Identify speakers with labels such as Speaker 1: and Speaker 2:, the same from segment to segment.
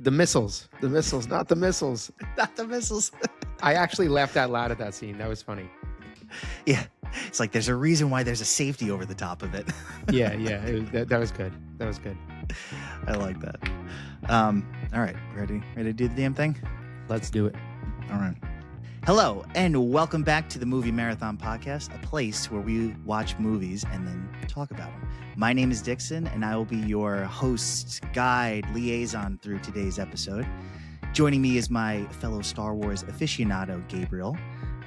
Speaker 1: the missiles, not the missiles.
Speaker 2: Not the missiles.
Speaker 1: I actually laughed out loud at that scene. That was funny.
Speaker 2: Yeah, it's like there's a reason why there's a safety over the top of it.
Speaker 1: Yeah. That was good.
Speaker 2: I like that. All right, ready to do the damn thing?
Speaker 1: Let's do it.
Speaker 2: All right. Hello, and welcome back to the Movie Marathon Podcast, a place where we watch movies and then talk about them. My name is Dixon, and I will be your host, guide, liaison through today's episode. Joining me is my fellow Star Wars aficionado, Gabriel.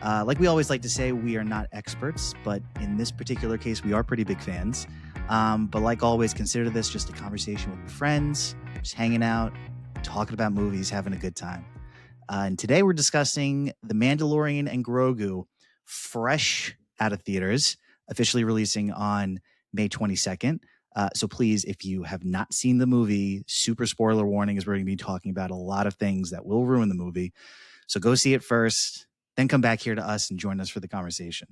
Speaker 2: Like we always like to say, we are not experts, but in this particular case, we are pretty big fans. But like always, consider this just a conversation with friends, just hanging out, talking about movies, having a good time. And today we're discussing The Mandalorian and Grogu, fresh out of theaters, officially releasing on May 22nd. So please, if you have not seen the movie, super spoiler warning, as we're going to be talking about a lot of things that will ruin the movie. So go see it first, then come back here to us and join us for the conversation.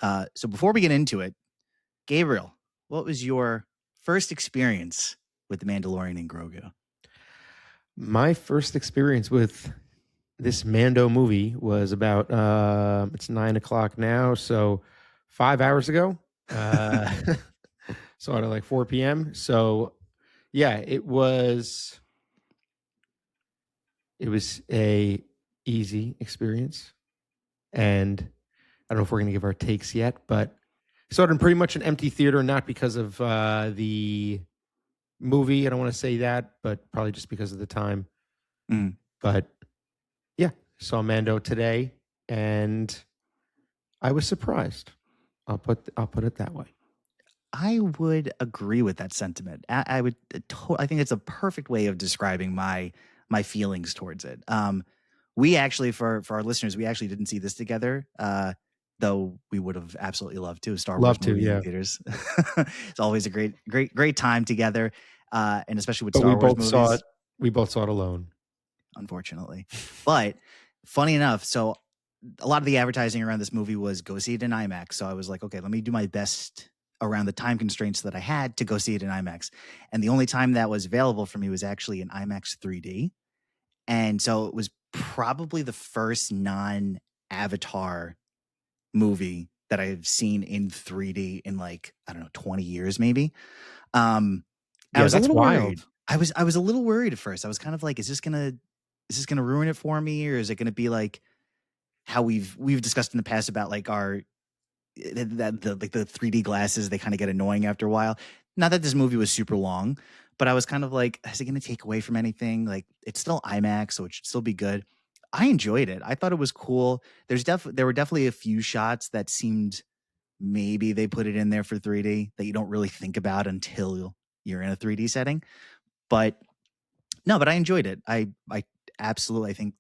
Speaker 2: So before we get into it, Gabriel, what was your first experience with The Mandalorian and Grogu?
Speaker 1: My first experience with this Mando movie was about, it's 9:00 now, so 5 hours ago. Saw it at like 4 p.m. So yeah, it was a easy experience. And I don't know if we're going to give our takes yet, but saw it in pretty much an empty theater, not because of the movie. I don't want to say that, but probably just because of the time. But yeah, saw Mando today, and I was surprised. I'll put it that way.
Speaker 2: I would agree with that sentiment. I think it's a perfect way of describing my feelings towards it. We actually, for our listeners, we actually didn't see this together. Though we would have absolutely loved to. Star Wars movie in theaters. It's always a great time together, and especially with Star Wars movies.
Speaker 1: We both saw it alone,
Speaker 2: unfortunately. But funny enough, so a lot of the advertising around this movie was go see it in IMAX. So I was like, okay, let me do my best around the time constraints that I had to go see it in IMAX. And the only time that was available for me was actually in IMAX 3D. And so it was probably the first non-Avatar movie that I've seen in 3D in like, I don't know, 20 years maybe. I was a little worried. I was a little worried at first. I was kind of like, is this gonna ruin it for me, or is it gonna be like how we've discussed in the past about like the 3D glasses, they kind of get annoying after a while. Not that this movie was super long, but I was kind of like, is it gonna take away from anything? Like, it's still IMAX, so it should still be good. I enjoyed it. I thought it was cool. There were definitely a few shots that seemed maybe they put it in there for 3D that you don't really think about until you're in a 3D setting. But no, but I enjoyed it. I absolutely, I think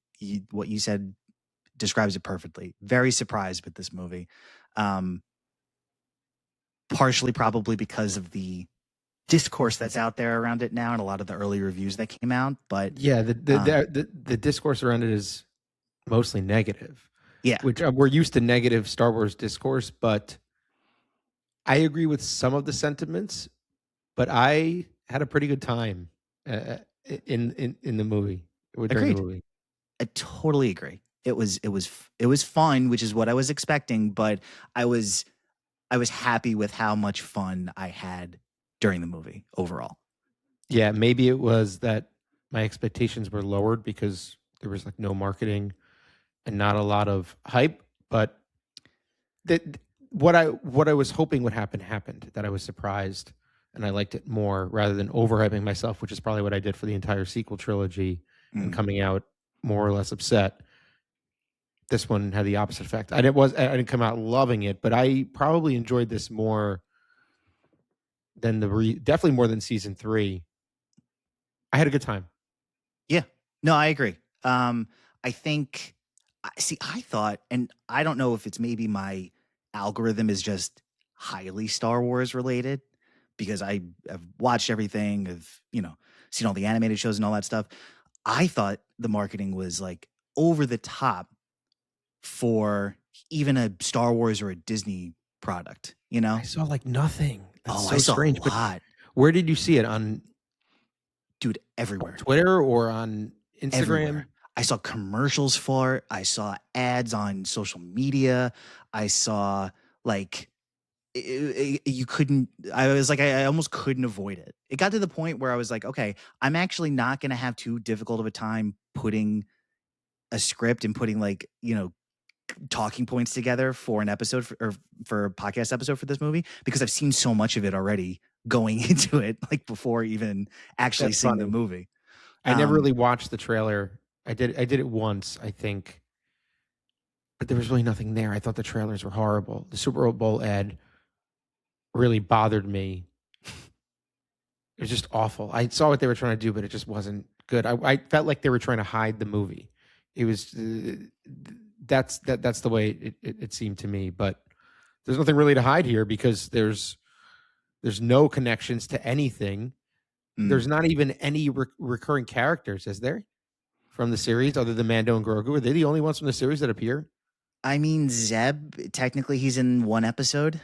Speaker 2: what you said describes it perfectly. Very surprised with this movie. Partially probably because of the discourse that's out there around it now and a lot of the early reviews that came out. But
Speaker 1: yeah, the discourse around it is mostly negative.
Speaker 2: Yeah.
Speaker 1: Which we're used to negative Star Wars discourse, but I agree with some of the sentiments, but I had a pretty good time in the movie. During the movie.
Speaker 2: I totally agree. It was fun, which is what I was expecting, but I was happy with how much fun I had during the movie overall.
Speaker 1: Yeah, maybe it was that my expectations were lowered because there was like no marketing and not a lot of hype, but what I was hoping would happen happened, that I was surprised and I liked it more rather than overhyping myself, which is probably what I did for the entire sequel trilogy and coming out more or less upset. This one had the opposite effect. I didn't come out loving it, but I probably enjoyed this more than definitely more than season 3. I had a good time.
Speaker 2: Yeah, no, I agree. I thought, and I don't know if it's maybe my algorithm is just highly Star Wars related because I have watched everything, I've seen all the animated shows and all that stuff. I thought the marketing was like over the top for even a Star Wars or a Disney product,
Speaker 1: I saw like nothing. That's so
Speaker 2: I saw
Speaker 1: strange.
Speaker 2: a lot.
Speaker 1: But where did you see it? On
Speaker 2: Dude, everywhere.
Speaker 1: Twitter or on Instagram?
Speaker 2: Everywhere. I saw commercials for it. I saw ads on social media. I saw like you couldn't. I was like, I almost couldn't avoid it. It got to the point where I was like, okay, I'm actually not going to have too difficult of a time putting a script and putting like, talking points together for an episode for a podcast episode for this movie, because I've seen so much of it already going into it, like before even actually
Speaker 1: That's
Speaker 2: seeing
Speaker 1: funny.
Speaker 2: the movie.
Speaker 1: I never really watched the trailer. I did it once, I think, but there was really nothing there. I thought the trailers were horrible. The Super Bowl ad really bothered me. It was just awful. I saw what they were trying to do, but it just wasn't good. I felt like they were trying to hide the movie. It was that's the way it seemed to me. But there's nothing really to hide here because there's no connections to anything. There's not even any recurring characters, is there, from the series other than Mando and Grogu? Are they the only ones from the series that appear?
Speaker 2: I mean, Zeb, technically he's in one episode.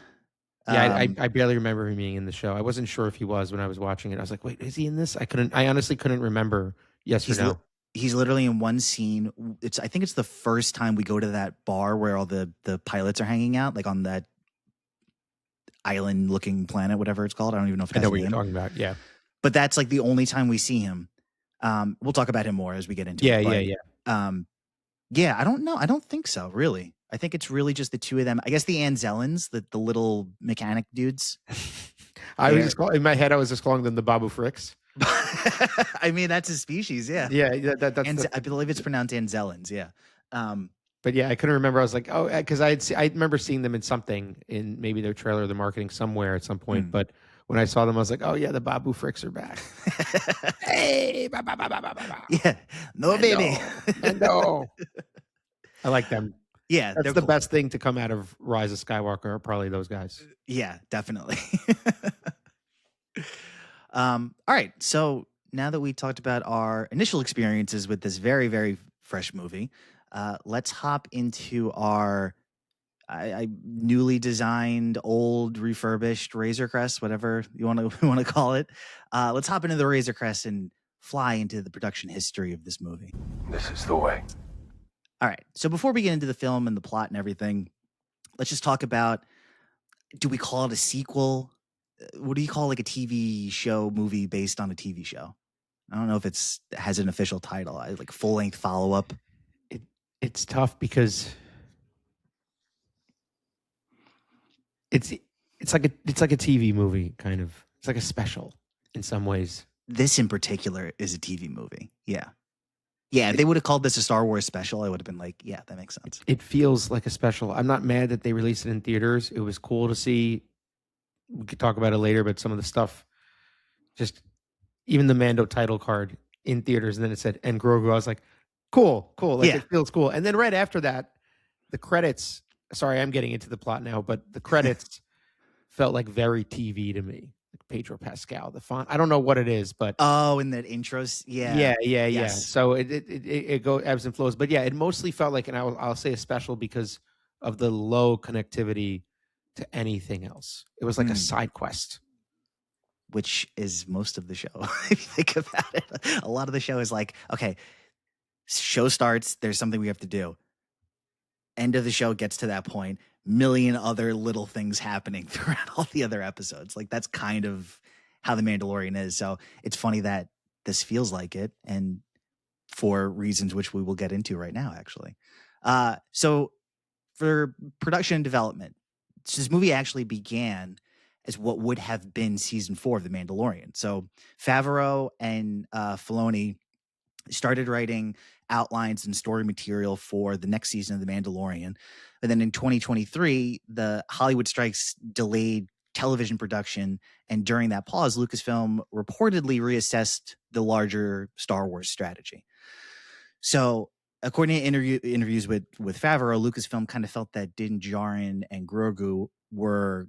Speaker 1: Yeah, I barely remember him being in the show. I wasn't sure if he was when I was watching it. I was like, wait, is he in this? I honestly couldn't remember yes or no.
Speaker 2: He's literally in one scene. I think it's the first time we go to that bar where all the pilots are hanging out, like on that island-looking planet, whatever it's called. I don't even know if it has a name.
Speaker 1: I know what you're talking about, yeah.
Speaker 2: But that's like the only time we see him. We'll talk about him more as we get into it. Yeah, I don't know. I don't think so, really. I think it's really just the two of them. I guess the Anzellans, the little mechanic dudes.
Speaker 1: In my head, I was just calling them the Babu Fricks.
Speaker 2: I mean, that's a species, yeah.
Speaker 1: Yeah,
Speaker 2: I believe it's pronounced Anzellans, yeah.
Speaker 1: But yeah, I couldn't remember. I was like, oh, because I remember seeing them in something, in maybe their trailer, their marketing somewhere at some point. But when I saw them, I was like, oh yeah, the Babu Fricks are back. Hey,
Speaker 2: yeah, no baby,
Speaker 1: no. I like them.
Speaker 2: Yeah,
Speaker 1: that's the cool. Best thing to come out of Rise of Skywalker are probably those guys.
Speaker 2: Yeah, definitely. All right, so now that we talked about our initial experiences with this very, very fresh movie, let's hop into our newly designed, old, refurbished Razor Crest, whatever you want to call it. Let's hop into the Razor Crest and fly into the production history of this movie.
Speaker 3: This is the way.
Speaker 2: All right. So before we get into the film and the plot and everything, let's just talk about, do we call it a sequel? What do you call like a TV show movie based on a TV show? I don't know if it has an official title, like full-length follow-up.
Speaker 1: It's tough because it's like a TV movie, kind of. It's like a special in some ways.
Speaker 2: This in particular is a TV movie. Yeah. Yeah, if they would have called this a Star Wars special, I would have been like, yeah, that makes sense.
Speaker 1: It feels like a special. I'm not mad that they released it in theaters. It was cool to see. We could talk about it later, but some of the stuff, just even the Mando title card in theaters, and then it said, and Grogu, I was like, cool. Like, it feels cool. And then right after that, the credits, sorry, I'm getting into the plot now, but the credits felt like very TV to me. Like Pedro Pascal, the font. I don't know what it is, but
Speaker 2: in that intros, yeah.
Speaker 1: Yes. So it goes ebbs and flows, but yeah, it mostly felt like, and I'll say a special because of the low connectivity to anything else. It was like a side quest,
Speaker 2: which is most of the show. If you think about it, a lot of the show is like, okay, show starts, there's something we have to do. End of the show gets to that point, million other little things happening throughout all the other episodes. Like that's kind of how The Mandalorian is. So it's funny that this feels like it, and for reasons which we will get into right now, actually. So for production and development, this movie actually began as what would have been season 4 of The Mandalorian. So Favreau and Filoni started writing outlines and story material for the next season of The Mandalorian. And then in 2023, the Hollywood strikes delayed television production. And during that pause, Lucasfilm reportedly reassessed the larger Star Wars strategy. So according to interviews with Favreau, Lucasfilm kind of felt that Din Djarin and Grogu were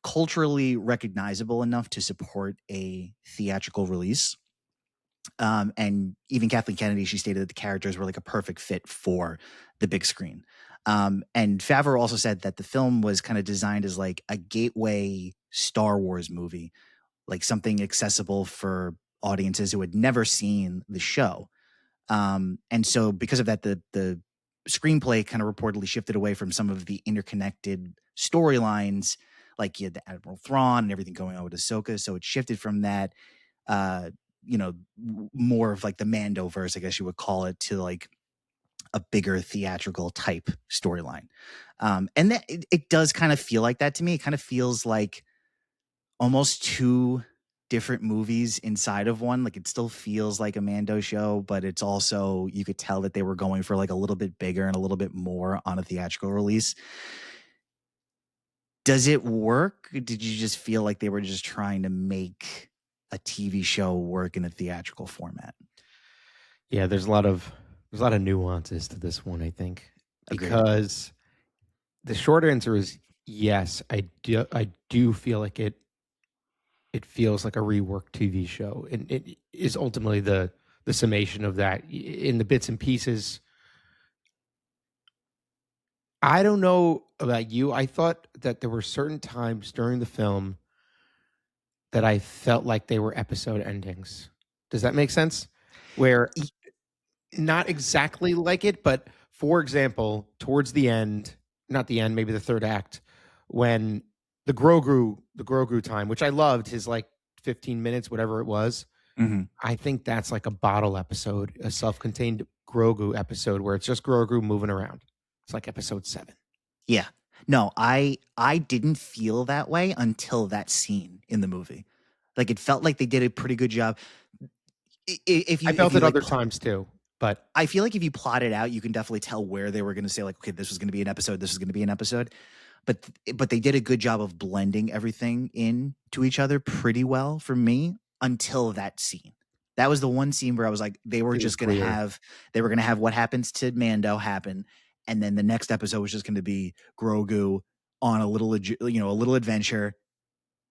Speaker 2: culturally recognizable enough to support a theatrical release. And even Kathleen Kennedy, she stated that the characters were like a perfect fit for the big screen. And Favreau also said that the film was kind of designed as like a gateway Star Wars movie, like something accessible for audiences who had never seen the show. And so because of that, the screenplay kind of reportedly shifted away from some of the interconnected storylines, like you had the Admiral Thrawn and everything going on with Ahsoka. So it shifted from that, more of like the Mandoverse, I guess you would call it, to like a bigger theatrical type storyline. And that it does kind of feel like that to me. It kind of feels like almost two different movies inside of one. Like it still feels like a Mando show, but it's also, you could tell that they were going for like a little bit bigger and a little bit more on a theatrical release. Does it work? Did you just feel like they were just trying to make a TV show work in a theatrical format?
Speaker 1: Yeah, there's a lot of nuances to this one, I think,
Speaker 2: Agreed.
Speaker 1: because the short answer is yes. I do feel like it feels like a reworked TV show, and it is ultimately the summation of that in the bits and pieces. I don't know about you. I thought that there were certain times during the film that I felt like they were episode endings. Does that make sense? Where not exactly like it, but for example, towards the end, not the end, maybe the third act, when the Grogu time, which I loved, his like 15 minutes, whatever it was.
Speaker 2: Mm-hmm.
Speaker 1: I think that's like a bottle episode, a self-contained Grogu episode where it's just Grogu moving around. It's like episode 7.
Speaker 2: Yeah. No, I didn't feel that way until that scene in the movie. Like it felt like they did a pretty good job.
Speaker 1: I felt it other times too, but
Speaker 2: I feel like if you plot it out, you can definitely tell where they were going to say like, okay, this was going to be an episode, this is going to be an episode. But they did a good job of blending everything in to each other pretty well for me until that scene. That was the one scene where I was like, they were just going to have what happens to Mando happen. And then the next episode was just going to be Grogu on a little adventure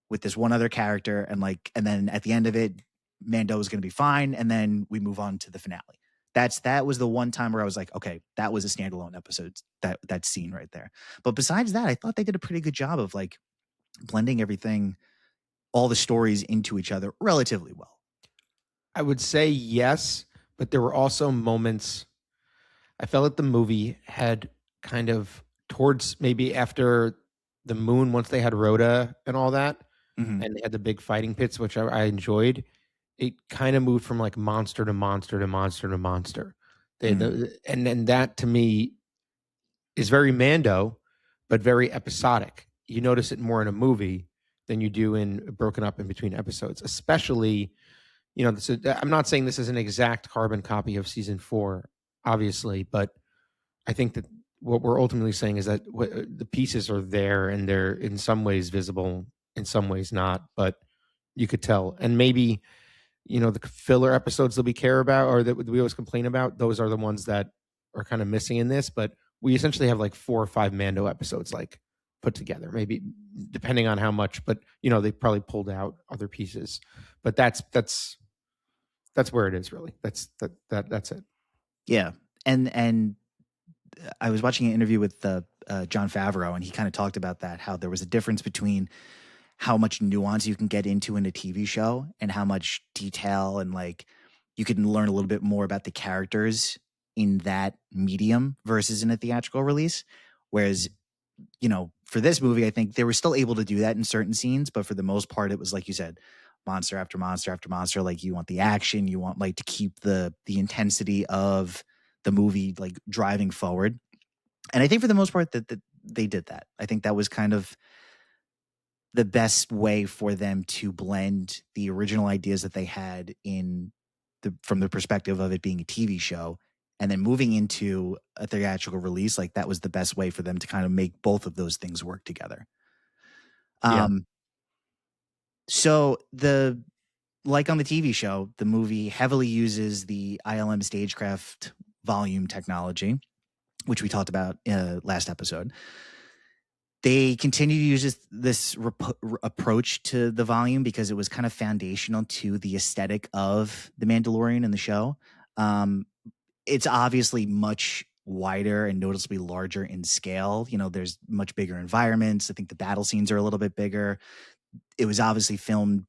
Speaker 2: with this one other character. And then at the end of it, Mando was going to be fine. And then we move on to the finale. That was the one time where I was like, okay, that was a standalone episode, that scene right there. But besides that, I thought they did a pretty good job of like blending everything, all the stories into each other relatively well.
Speaker 1: I would say yes, but there were also moments I felt like the movie had kind of towards maybe after the moon, once they had Rhoda and all that,
Speaker 2: Mm-hmm.
Speaker 1: and they had the big fighting pits, which I enjoyed. It kind of moved from like monster to monster to monster to monster. And then that to me is very Mando, but very episodic. You notice it more in a movie than you do in broken up in between episodes, especially, I'm not saying this is an exact carbon copy of season 4, obviously, but I think that what we're ultimately saying is that the pieces are there and they're in some ways visible, in some ways not, but you could tell. And maybe, the filler episodes that we care about or that we always complain about, those are the ones that are kind of missing in this. But we essentially have like 4 or 5 Mando episodes like put together, maybe depending on how much, but they probably pulled out other pieces. But that's where it is really. That's it.
Speaker 2: Yeah. And I was watching an interview with Jon Favreau, and he kind of talked about that, how there was a difference between how much nuance you can get into in a TV show and how much detail and like you can learn a little bit more about the characters in that medium versus in a theatrical release. Whereas, for this movie, I think they were still able to do that in certain scenes, but for the most part, it was like you said, monster after monster after monster. Like you want the action, you want like to keep the intensity of the movie like driving forward. And I think for the most part that they did that. I think that was kind of the best way for them to blend the original ideas that they had from the perspective of it being a TV show and then moving into a theatrical release. Like that was the best way for them to kind of make both of those things work together.
Speaker 1: Yeah.
Speaker 2: So like on the TV show, the movie heavily uses the ILM stagecraft volume technology, which we talked about last episode. They continue to use this approach to the volume because it was kind of foundational to the aesthetic of The Mandalorian and the show. It's obviously much wider and noticeably larger in scale. There's much bigger environments. I think the battle scenes are a little bit bigger. It was obviously filmed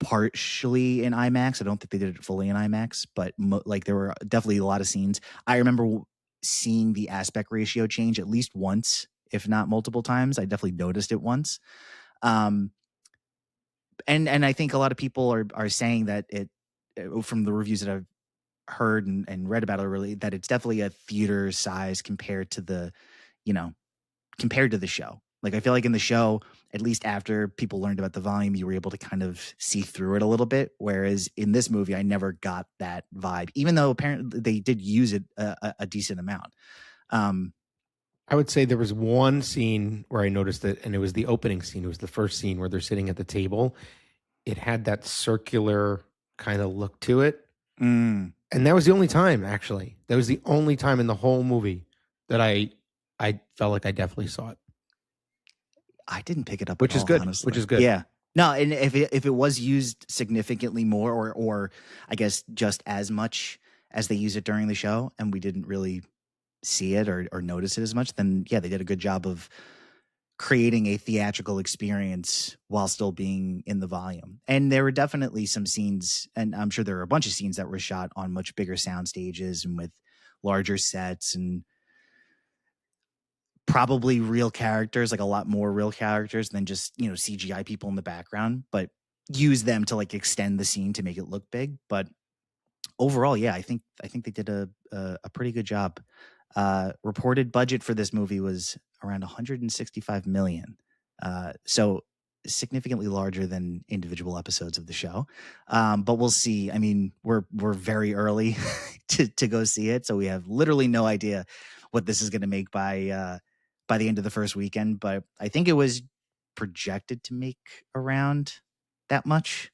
Speaker 2: partially in IMAX. I don't think they did it fully in IMAX, but like there were definitely a lot of scenes. I remember seeing the aspect ratio change at least once, if not multiple times. I definitely noticed it once. And I think a lot of people are saying that it, from the reviews that I've heard and read about it, really, that it's definitely a theater size compared to the show. Like, I feel like in the show, at least after people learned about the volume, you were able to kind of see through it a little bit. Whereas in this movie, I never got that vibe, even though apparently they did use it a decent amount.
Speaker 1: I would say there was one scene where I noticed it, and it was the opening scene. It was the first scene where they're sitting at the table. It had that circular kind of look to it.
Speaker 2: Mm.
Speaker 1: And that was the only time, actually. That was the only time in the whole movie that I felt like I definitely saw it.
Speaker 2: I didn't pick it up,
Speaker 1: which is good.
Speaker 2: Honestly.
Speaker 1: Which is good.
Speaker 2: Yeah. No, and if it was used significantly more, or I guess just as much as they use it during the show, and we didn't really see it or notice it as much, then yeah, they did a good job of creating a theatrical experience while still being in the volume. And there were definitely some scenes, and I'm sure there were a bunch of scenes that were shot on much bigger sound stages and with larger sets and probably real characters, like a lot more real characters than just, CGI people in the background, but use them to like extend the scene to make it look big. But overall, yeah, I think they did a pretty good job. Reported budget for this movie was around 165 million. So significantly larger than individual episodes of the show. But we'll see. I mean, we're very early to go see it, so we have literally no idea what this is going to make by the end of the first weekend. But I think it was projected to make around that much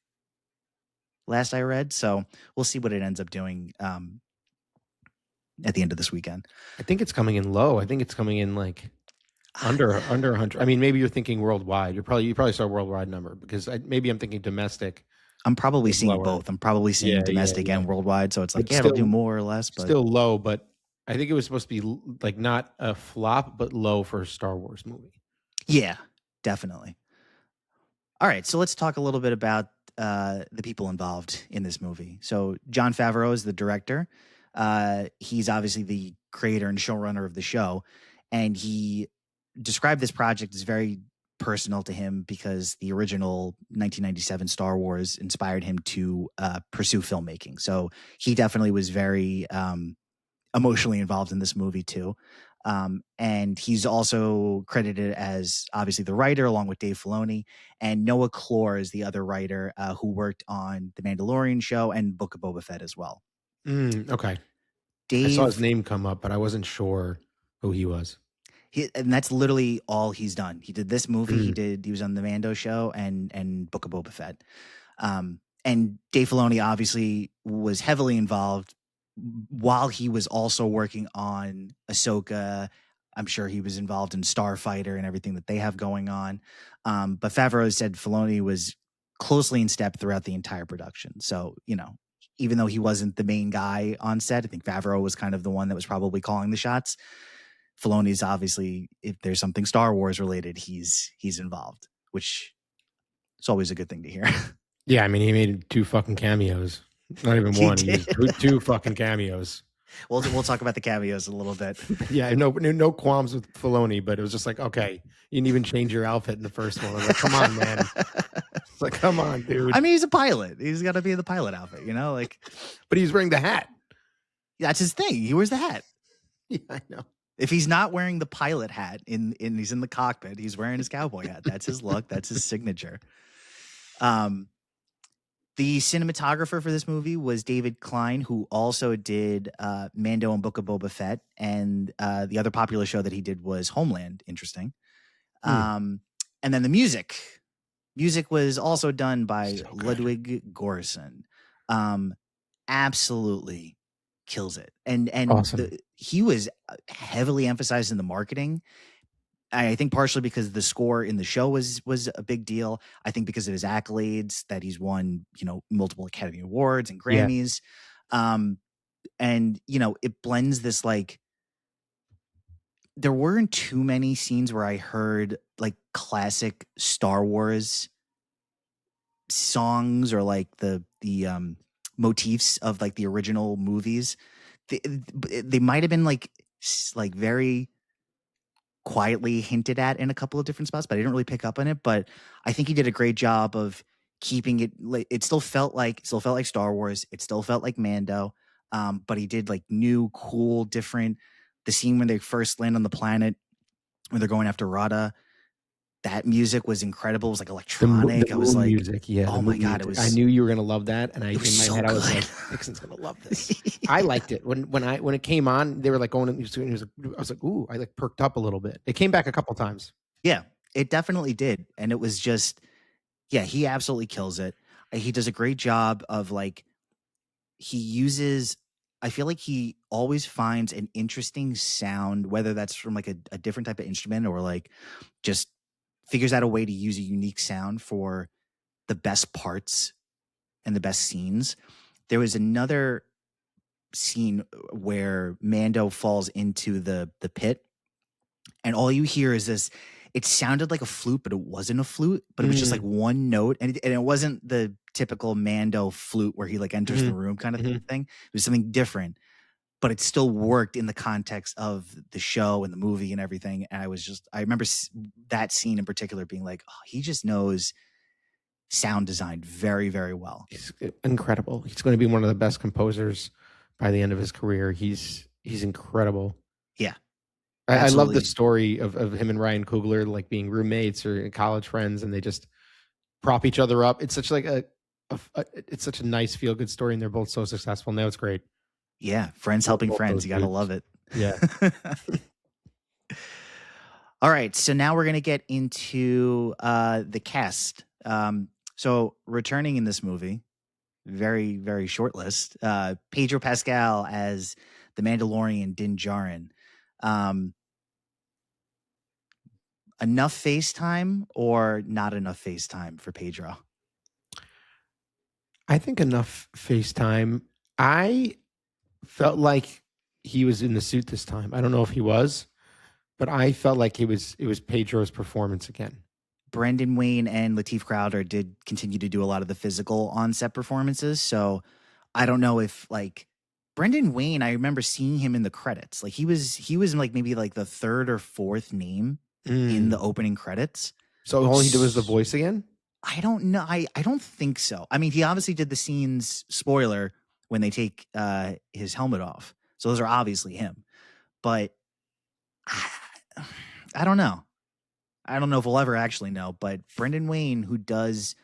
Speaker 2: last I read. So we'll see what it ends up doing at the end of this weekend.
Speaker 1: I think it's coming in low. I think it's coming in like under 100. I mean, maybe you're thinking worldwide. You probably saw a worldwide number, because maybe I'm thinking domestic.
Speaker 2: I'm probably seeing both. I'm probably seeing domestic and worldwide. So it's like, it'll do more or less, but
Speaker 1: still low. But I think it was supposed to be like not a flop, but low for a Star Wars movie.
Speaker 2: Yeah, definitely. All right, so let's talk a little bit about the people involved in this movie. So Jon Favreau is the director. He's obviously the creator and showrunner of the show, and he described this project as very personal to him because the original 1997 Star Wars inspired him to pursue filmmaking. So he definitely was very emotionally involved in this movie too. And he's also credited as obviously the writer, along with Dave Filoni, and Noah Clore is the other writer who worked on The Mandalorian show and Book of Boba Fett as well.
Speaker 1: Okay.
Speaker 2: Dave,
Speaker 1: I saw his name come up, but I wasn't sure who he was.
Speaker 2: And that's literally all he's done. He did this movie. He was on the Mando show and Book of Boba Fett. And Dave Filoni obviously was heavily involved while he was also working on Ahsoka. I'm sure he was involved in Starfighter and everything that they have going on. But Favreau said Filoni was closely in step throughout the entire production. So, even though he wasn't the main guy on set, I think Favreau was kind of the one that was probably calling the shots. Filoni's obviously, if there's something Star Wars related, he's involved, which is always a good thing to hear.
Speaker 1: Yeah, I mean, he made 2 fucking cameos. Not even one. He used 2 fucking cameos.
Speaker 2: We'll talk about the cameos a little bit.
Speaker 1: Yeah, no qualms with Filoni, but it was just like, okay, you didn't even change your outfit in the first one. I'm like, come on, man. It's like, come on, dude.
Speaker 2: I mean, he's a pilot. He's got to be in the pilot outfit, like.
Speaker 1: But he's wearing the hat.
Speaker 2: That's his thing. He wears the hat.
Speaker 1: Yeah, I know.
Speaker 2: If he's not wearing the pilot hat he's in the cockpit, he's wearing his cowboy hat. That's his look. That's his signature. The cinematographer for this movie was David Klein, who also did Mando and Book of Boba Fett, and the other popular show that he did was Homeland. Interesting. And then the music was also done by Ludwig Göransson. Absolutely kills it, and
Speaker 1: awesome.
Speaker 2: He was heavily emphasized in the marketing. I think partially because the score in the show was a big deal. I think because of his accolades that he's won, multiple Academy Awards and Grammys. Yeah. And it blends this, like, there weren't too many scenes where I heard like classic Star Wars songs or like the motifs of like the original movies. They might have been like very quietly hinted at in a couple of different spots, but I didn't really pick up on it. But I think he did a great job of keeping it. It still felt like Star Wars. It still felt like Mando. But he did like new, cool, different. The scene when they first land on the planet, when they're going after Rotta, that music was incredible. It was like electronic. I was like,
Speaker 1: music, yeah.
Speaker 2: oh my God, it was.
Speaker 1: I knew you were gonna love that, and in my
Speaker 2: so
Speaker 1: head I was
Speaker 2: good.
Speaker 1: like, Dixon's gonna love this. I liked it when it came on. They were like going. I was like, ooh, I like perked up a little bit. It came back a couple times.
Speaker 2: Yeah, it definitely did, and it was just, yeah, he absolutely kills it. He does a great job of like, he uses. I feel like he always finds an interesting sound, whether that's from like a different type of instrument or like just figures out a way to use a unique sound for the best parts and the best scenes. There was another scene where Mando falls into the pit, and all you hear is this. It sounded like a flute, but it wasn't a flute. But it was just like one note, and it wasn't the typical Mando flute where he like enters the room kind of thing. It was something different, but it still worked in the context of the show and the movie and everything. And I remember that scene in particular being like, oh, he just knows sound design very, very well.
Speaker 1: He's incredible. He's going to be one of the best composers by the end of his career. He's incredible.
Speaker 2: Yeah.
Speaker 1: I love the story of him and Ryan Coogler like being roommates or college friends, and they just prop each other up. It's such like it's such a nice feel good story, and they're both so successful now. It's great.
Speaker 2: Yeah, friends helping friends. You got to love it.
Speaker 1: Yeah.
Speaker 2: All right, so now we're gonna get into the cast. So returning in this movie, very very short list. Pedro Pascal as the Mandalorian Din Djarin. Enough face time or not enough face time for Pedro?
Speaker 1: I think enough face time. I felt like he was in the suit this time. I don't know if he was, but I felt like it was Pedro's performance again.
Speaker 2: Brendan Wayne and Lateef Crowder did continue to do a lot of the physical on-set performances, so I don't know if like Brendan Wayne, I remember seeing him in the credits. Like he was in like maybe like the third or fourth name in the opening credits.
Speaker 1: So all he did was the voice again?
Speaker 2: I don't know. I don't think so. I mean, he obviously did the scenes, spoiler, when they take his helmet off. So those are obviously him. But I don't know. I don't know if we'll ever actually know. But Brendan Wayne, who does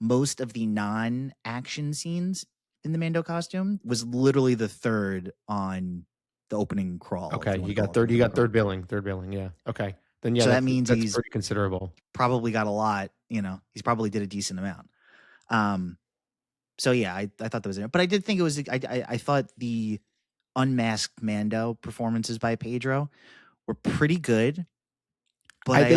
Speaker 2: most of the non-action scenes in the Mando costume, was literally the third on the opening crawl.
Speaker 1: Okay, he got third. He got third billing. Third billing. Yeah. Okay. Then yeah,
Speaker 2: so that means
Speaker 1: that's
Speaker 2: he's
Speaker 1: pretty considerable.
Speaker 2: Probably got a lot. You know, he's probably did a decent amount. So yeah, I thought that was it. But I did think it was. I thought the unmasked Mando performances by Pedro were pretty good. But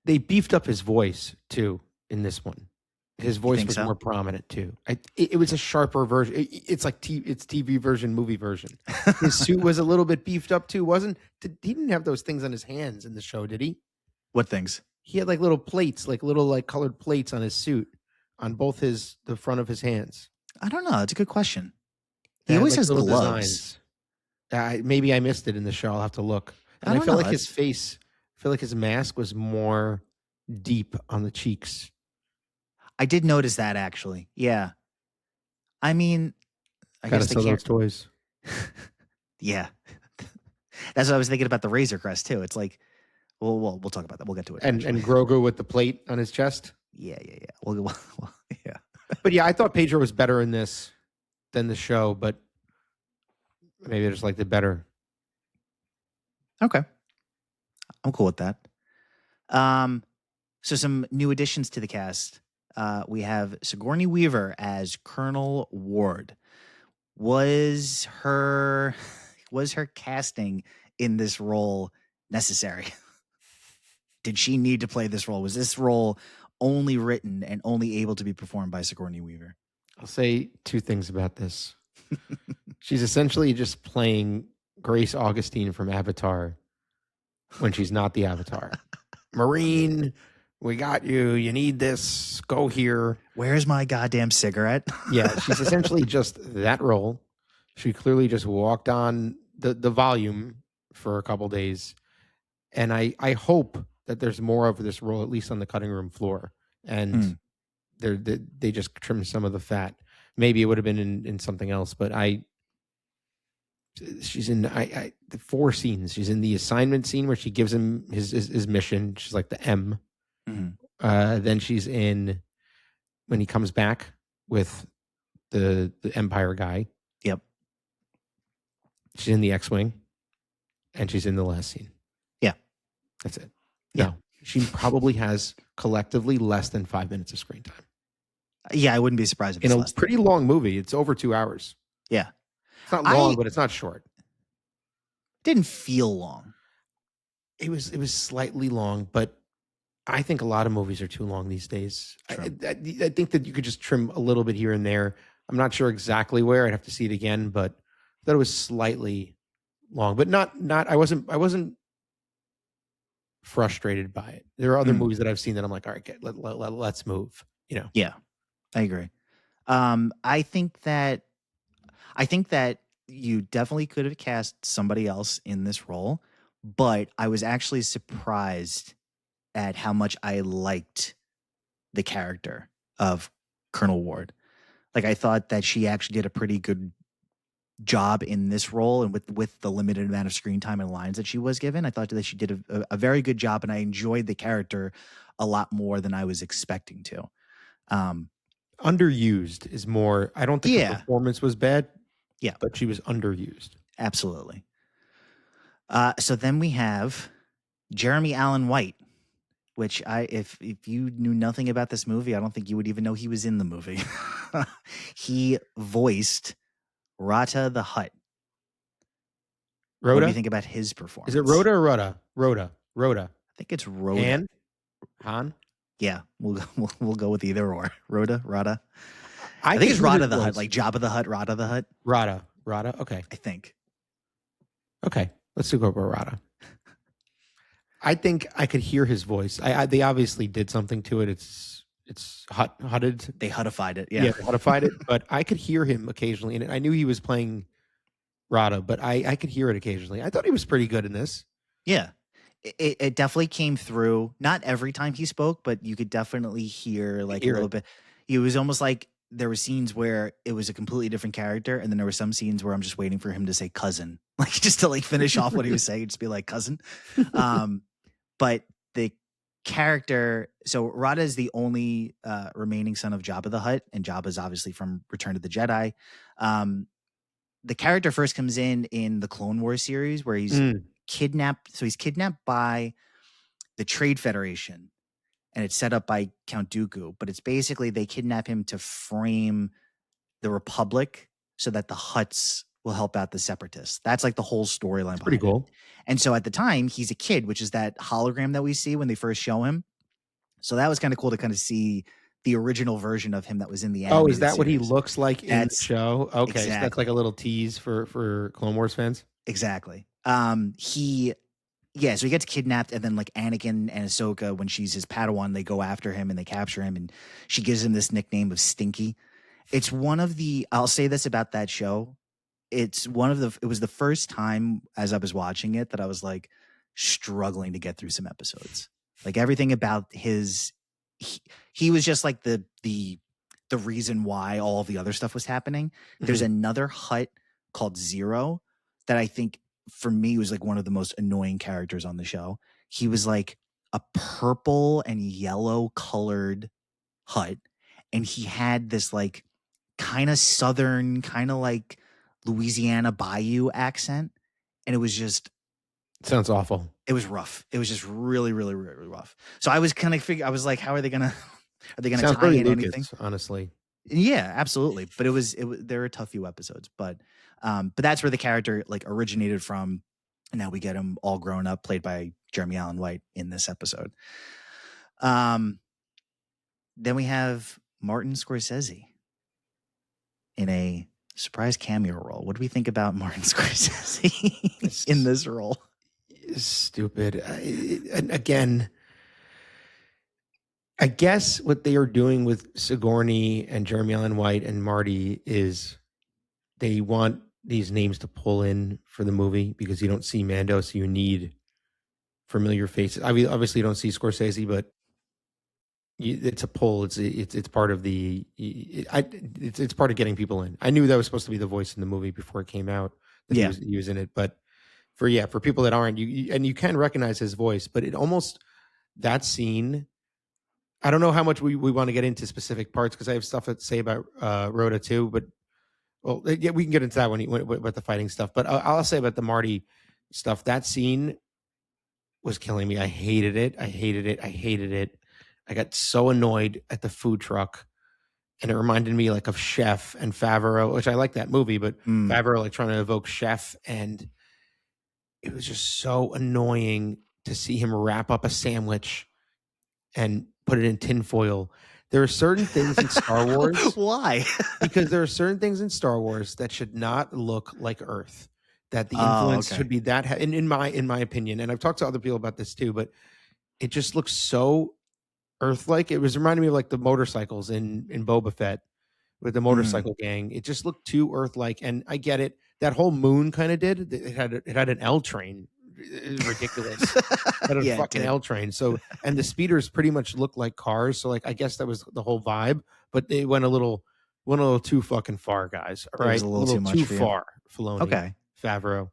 Speaker 1: they beefed up his voice too in this one. His voice was more prominent too. It was a sharper version. It's like it's TV version, movie version. His suit was a little bit beefed up too, he didn't have those things on his hands in the show, did he?
Speaker 2: What things?
Speaker 1: He had like little plates, like little like colored plates on his suit, on both the front of his hands.
Speaker 2: I don't know. That's a good question. He always has gloves.
Speaker 1: Maybe I missed it in the show. I'll have to look. And I felt like his face. I feel like his mask was more deep on the cheeks.
Speaker 2: I did notice that actually. Yeah. I mean, I
Speaker 1: gotta sell those toys.
Speaker 2: Yeah. That's what I was thinking about the Razor Crest too. It's like, we'll talk about that. We'll get to it.
Speaker 1: And Grogu with the plate on his chest.
Speaker 2: Yeah. Well, yeah.
Speaker 1: But yeah, I thought Pedro was better in this than the show, but maybe I just liked it better.
Speaker 2: Okay. I'm cool with that. So some new additions to the cast. We have Sigourney Weaver as Colonel Ward. Was her casting in this role necessary? Did she need to play this role? Was this role only written and only able to be performed by Sigourney Weaver?
Speaker 1: I'll say two things about this. She's essentially just playing Grace Augustine from Avatar when she's not the Avatar. Marine, we got you. You need this. Go here.
Speaker 2: Where's my goddamn cigarette?
Speaker 1: Yeah, she's essentially just that role. She clearly just walked on the volume for a couple days. And I hope that there's more of this role, at least on the cutting room floor. And they just trim some of the fat. Maybe it would have been in something else, but she's in the 4 scenes. She's in the assignment scene where she gives him his mission. She's like the M. Then she's in when he comes back with the Empire guy.
Speaker 2: Yep.
Speaker 1: She's in the X-Wing, and she's in the last scene.
Speaker 2: Yeah.
Speaker 1: That's it.
Speaker 2: Yeah.
Speaker 1: No, she probably has collectively less than 5 minutes of screen time.
Speaker 2: Yeah, I wouldn't be surprised if
Speaker 1: In
Speaker 2: it's
Speaker 1: a pretty long movie. It's over 2 hours.
Speaker 2: Yeah.
Speaker 1: It's not long, but it's not short.
Speaker 2: Didn't feel long.
Speaker 1: It was slightly long, but I think a lot of movies are too long these days. I think that you could just trim a little bit here and there. I'm not sure exactly where. I'd have to see it again, but I thought it was slightly long, but not. I wasn't frustrated by it. There are other movies that I've seen that I'm like, all right, let's move. You know?
Speaker 2: Yeah, I agree. I think that you definitely could have cast somebody else in this role, but I was actually surprised at how much I liked the character of Colonel Ward. Like, I thought that she actually did a pretty good job in this role, and with the limited amount of screen time and lines that she was given, I thought that she did a very good job, and I enjoyed the character a lot more than I was expecting to.
Speaker 1: Underused is more. I don't think the performance was bad.
Speaker 2: Yeah,
Speaker 1: but she was underused.
Speaker 2: Absolutely. So then we have Jeremy Allen White, which if you knew nothing about this movie, I don't think you would even know he was in the movie. He voiced Rotta the Hutt.
Speaker 1: Rhoda?
Speaker 2: What do you think about his performance?
Speaker 1: Is it Rhoda or Rhoda? Rhoda.
Speaker 2: I think it's Rhoda.
Speaker 1: Han?
Speaker 2: Yeah, we'll go with either or. Rhoda. I think it's Rotta the Hutt, like Jabba the Hutt, Rotta the Hutt.
Speaker 1: Rotta. Okay.
Speaker 2: I think.
Speaker 1: Okay, let's go with Rotta. I think I could hear his voice. They obviously did something to it. It's hutted.
Speaker 2: They huttified it. Yeah,
Speaker 1: they huttified it. But I could hear him occasionally, and I knew he was playing Rotta, but I could hear it occasionally. I thought he was pretty good in this.
Speaker 2: Yeah, it definitely came through. Not every time he spoke, but you could definitely hear like a little bit. It was almost like there were scenes where it was a completely different character, and then there were some scenes where I'm just waiting for him to say cousin, like just to like finish off what he was saying, just be like cousin. But the character, so Rotta is the only remaining son of Jabba the Hutt, and Jabba is obviously from Return of the Jedi. The character first comes in the Clone Wars series where he's kidnapped. So he's kidnapped by the Trade Federation, and it's set up by Count Dooku. But it's basically they kidnap him to frame the Republic so that the Hutts will help out the Separatists. That's like the whole storyline.
Speaker 1: Pretty cool.
Speaker 2: And so at the time, he's a kid, which is that hologram that we see when they first show him. So that was kind of cool to kind of see the original version of him that was in the animated
Speaker 1: is that
Speaker 2: series.
Speaker 1: what he looks like in the show? Okay,
Speaker 2: exactly.
Speaker 1: So that's like a little tease for Clone Wars fans.
Speaker 2: Exactly. So he gets kidnapped, and then like Anakin and Ahsoka, when she's his Padawan, they go after him and they capture him, and she gives him this nickname of Stinky. It's one of the, I'll say this about that show. It was the first time as I was watching it that I was like struggling to get through some episodes. Like everything about he was just like the reason why all of the other stuff was happening. Mm-hmm. There's another Hutt called Zero that I think for me was like one of the most annoying characters on the show. He was like a purple and yellow colored Hutt, and he had this like kind of southern, kind of like Louisiana Bayou accent, and it was just
Speaker 1: sounds awful.
Speaker 2: It was rough. It was just really, really, really rough. So I was kind of I was like, how are they gonna tie in anything?
Speaker 1: Honestly,
Speaker 2: yeah, absolutely. But there were a tough few episodes, but that's where the character like originated from, and now we get him all grown up, played by Jeremy Allen White in this episode. Then we have Martin Scorsese in a surprise cameo role. What do we think about Martin Scorsese in this role?
Speaker 1: Stupid. And again, I guess what they are doing with Sigourney and Jeremy Allen White and Marty is they want these names to pull in for the movie because you don't see Mando, so you need familiar faces. I mean, obviously, you don't see Scorsese, but it's a pull. It's part of it's part of getting people in. I knew that was supposed to be the voice in the movie before it came out that
Speaker 2: Yeah.
Speaker 1: he was in it, but for people that aren't, you can recognize his voice, but it almost that scene. I don't know how much we want to get into specific parts because I have stuff to say about Rhoda too, but well, yeah, we can get into that when with the fighting stuff. But I'll say about the Marty stuff. That scene was killing me. I hated it. I hated it. I hated it. I got so annoyed at the food truck, and it reminded me like of Chef and Favreau, which I like that movie, but Favreau like trying to evoke Chef, and it was just so annoying to see him wrap up a sandwich and put it in tinfoil. There are certain things in Star Wars.
Speaker 2: Why?
Speaker 1: Because there are certain things in Star Wars that should not look like Earth. That the influence should be that. In my opinion, and I've talked to other people about this too, but it just looks so Earth-like. It was reminding me of like the motorcycles in Boba Fett with the motorcycle gang. It just looked too Earth-like, and I get it. That whole moon kind of did. It had an L train. It was ridiculous. It had a fucking L train. So, and the speeders pretty much looked like cars. So, like, I guess that was the whole vibe. But they went a little too fucking far, guys. All right,
Speaker 2: a little too much
Speaker 1: too
Speaker 2: for you.
Speaker 1: far. Filoni,
Speaker 2: Okay,
Speaker 1: Favreau.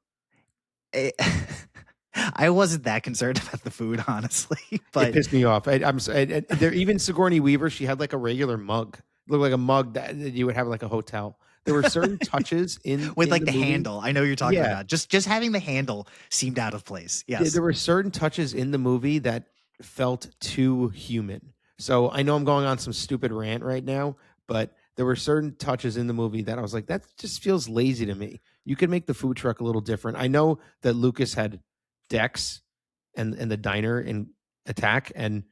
Speaker 2: I wasn't that concerned about the food, honestly, but
Speaker 1: it pissed me off. I'm there. Even Sigourney Weaver, she had like a regular mug. It looked like a mug that you would have like a hotel. There were certain touches with
Speaker 2: like the
Speaker 1: movie.
Speaker 2: handle. I know you're talking about. Just having the handle seemed out of place. Yes,
Speaker 1: there were certain touches in the movie that felt too human. So I know I'm going on some stupid rant right now, but there were certain touches in the movie that I was like, that just feels lazy to me. You could make the food truck a little different. I know that Lucas had Dex and the diner in Attack, and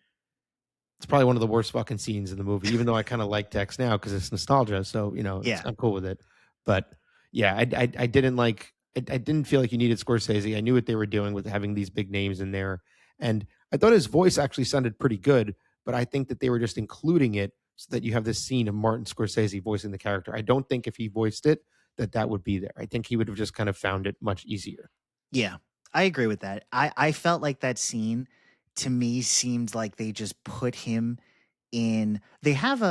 Speaker 1: it's probably one of the worst fucking scenes in the movie, even though I kind of like Dex now because it's nostalgia. So, I'm cool with it. But yeah, I didn't like, I didn't feel like you needed Scorsese. I knew what they were doing with having these big names in there. And I thought his voice actually sounded pretty good, but I think that they were just including it so that you have this scene of Martin Scorsese voicing the character. I don't think if he voiced it, that would be there. I think he would have just kind of found it much easier.
Speaker 2: Yeah, I agree with that. I felt like that scene to me seemed like they just put him in. They have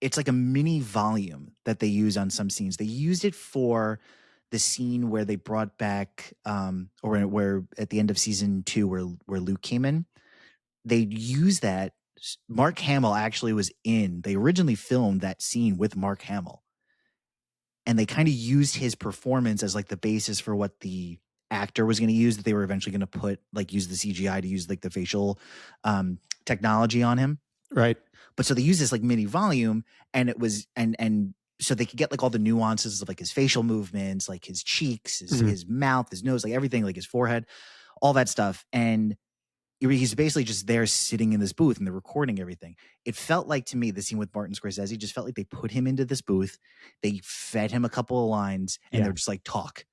Speaker 2: it's like a mini volume that they use on some scenes. They used it for the scene where they brought back, or where at the end of season 2, where Luke came in. They used that. Mark Hamill actually was in. They originally filmed that scene with Mark Hamill, and they kind of used his performance as like the basis for what the actor was going to use. That they were eventually going to use the CGI to use like the facial technology on him.
Speaker 1: Right.
Speaker 2: But so they used this like mini volume, and it was and so they could get like all the nuances of like his facial movements, like his cheeks, his mouth, his nose, like everything, like his forehead, all that stuff. And he's basically just there sitting in this booth and they're recording everything. It felt like to me, the scene with Martin Scorsese just felt like they put him into this booth. They fed him a couple of lines and they're just like, talk.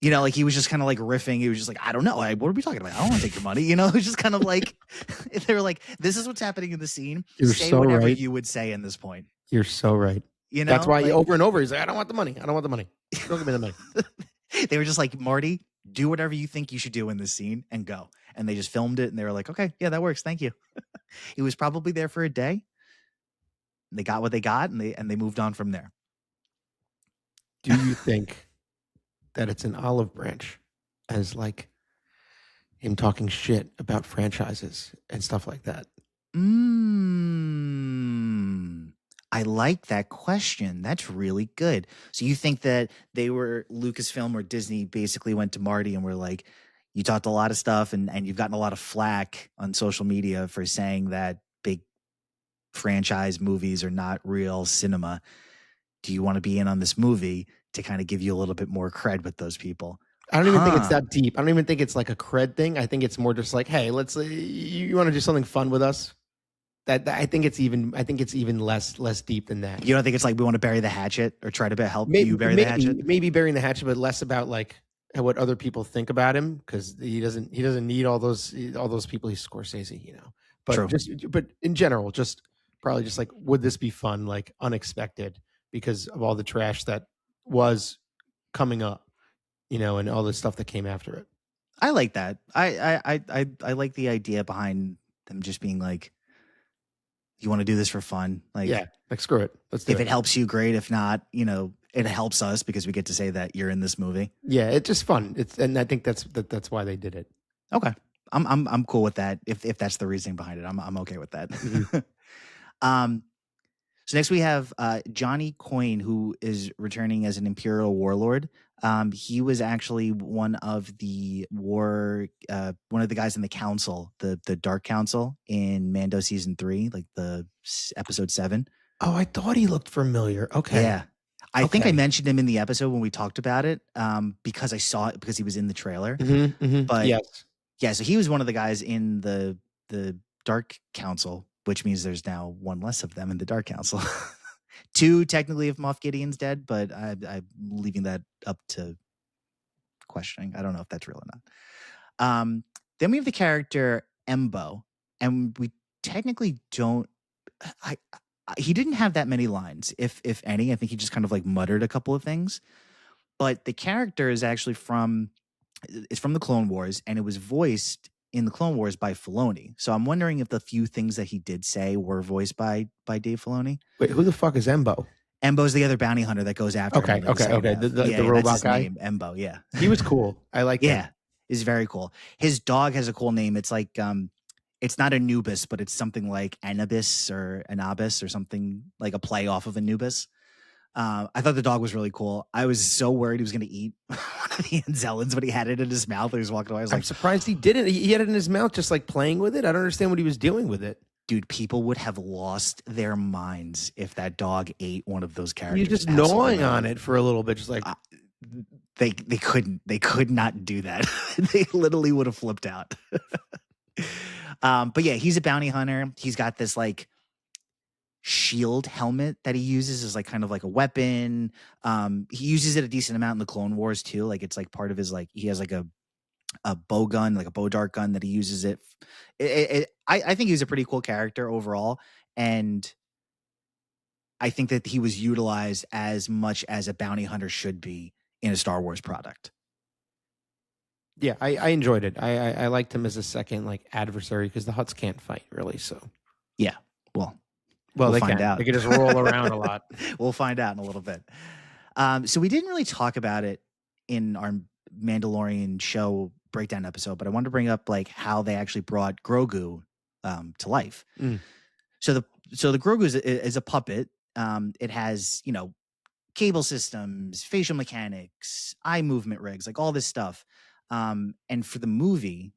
Speaker 2: Like he was just kind of like riffing. He was just like, I don't know. What are we talking about? I don't want to take your money. It was just kind of like, they were like, this is what's happening in the scene.
Speaker 1: You're
Speaker 2: say
Speaker 1: so
Speaker 2: whatever
Speaker 1: right.
Speaker 2: you would say in this point.
Speaker 1: You're so right. That's why
Speaker 2: like,
Speaker 1: over and over, he's like, I don't want the money. I don't want the money. Don't give me the money.
Speaker 2: They were just like, Marty, do whatever you think you should do in this scene and go. And they just filmed it and they were like, okay, yeah, that works. Thank you. He was probably there for a day. They got what they got and they moved on from there.
Speaker 1: Do you think that it's an olive branch as like him talking shit about franchises and stuff like that?
Speaker 2: I like that question. That's really good. So you think that they were Lucasfilm or Disney basically went to Marty and were like, you talked a lot of stuff and you've gotten a lot of flack on social media for saying that big franchise movies are not real cinema. Do you want to be in on this movie to kind of give you a little bit more cred with those people?
Speaker 1: I don't even think it's that deep. I don't even think it's like a cred thing. I think it's more just like, hey, you want to do something fun with us? That I think it's even less deep than that.
Speaker 2: You don't think it's like we want to bury the hatchet or try to help you bury the hatchet?
Speaker 1: Maybe burying the hatchet, but less about like and what other people think about him, because he doesn't need all those people. He's Scorsese, you know. But
Speaker 2: True.
Speaker 1: but in general, just probably just like, would this be fun? Like unexpected because of all the trash that was coming up, you know, and all the stuff that came after it.
Speaker 2: I like that. I like the idea behind them just being like, you want to do this for fun? Like,
Speaker 1: Yeah, like screw it, let's do
Speaker 2: if
Speaker 1: it.
Speaker 2: it helps you, great. If not, you know, it helps us because we get to say that you're in this movie.
Speaker 1: Yeah, it's just fun. And I think that's why they did it.
Speaker 2: Okay, I'm cool with that. If that's the reasoning behind it, I'm okay with that.
Speaker 1: Mhm.
Speaker 2: So next we have Johnny Coyne, who is returning as an Imperial warlord. He was actually one of the guys in the council, the Dark Council in Mando season 3, like the episode 7.
Speaker 1: Oh, I thought he looked familiar. Okay.
Speaker 2: Yeah. I think I mentioned him in the episode when we talked about it, because I saw it because he was in the trailer. But
Speaker 1: yes.
Speaker 2: Yeah, so he was one of the guys in the Dark Council, which means there's now one less of them in the Dark Council. 2 technically if Moff Gideon's dead, but I'm leaving that up to questioning. I don't know if that's real or not. Then we have the character Embo, and we technically don't. He didn't have that many lines, if any. I think he just kind of like muttered a couple of things. But the character is actually from the Clone Wars, and it was voiced in the Clone Wars by Filoni. So I'm wondering if the few things that he did say were voiced by Dave Filoni.
Speaker 1: Wait, who the fuck is Embo?
Speaker 2: Embo's the other bounty hunter that goes after him.
Speaker 1: Okay. The robot
Speaker 2: that's his
Speaker 1: guy?
Speaker 2: name, Embo, yeah.
Speaker 1: He was cool. I like him.
Speaker 2: Yeah, he's very cool. His dog has a cool name. It's like, it's not Anubis, but it's something like Anubis or Anubis or something, like a play off of Anubis. I thought the dog was really cool. I was so worried he was going to eat one of the Anzellans, but he had it in his mouth. He was walking away. I was
Speaker 1: I'm surprised he didn't. He had it in his mouth, just like playing with it. I don't understand what he was doing with it.
Speaker 2: Dude, people would have lost their minds if that dog ate one of those characters.
Speaker 1: You're just gnawing on it for a little bit, just like
Speaker 2: they could not do that. They literally would have flipped out. But yeah, he's a bounty hunter. He's got this like shield helmet that he uses as like kind of like a weapon. He uses it a decent amount in the Clone Wars too. Like it's like part of his, like he has like a bow gun, like a bow dart gun that he uses it. I think he's a pretty cool character overall, and I think that he was utilized as much as a bounty hunter should be in a Star Wars product.
Speaker 1: Yeah, I enjoyed it. I liked him as a second like adversary because the Hutts can't fight really. So
Speaker 2: yeah, well,
Speaker 1: they
Speaker 2: find
Speaker 1: can.
Speaker 2: out.
Speaker 1: They can just roll around a lot.
Speaker 2: We'll find out in a little bit. So we didn't really talk about it in our Mandalorian show breakdown episode, but I wanted to bring up like how they actually brought Grogu to life. So the Grogu is a puppet. It has, you know, cable systems, facial mechanics, eye movement rigs, like all this stuff. And for the movie,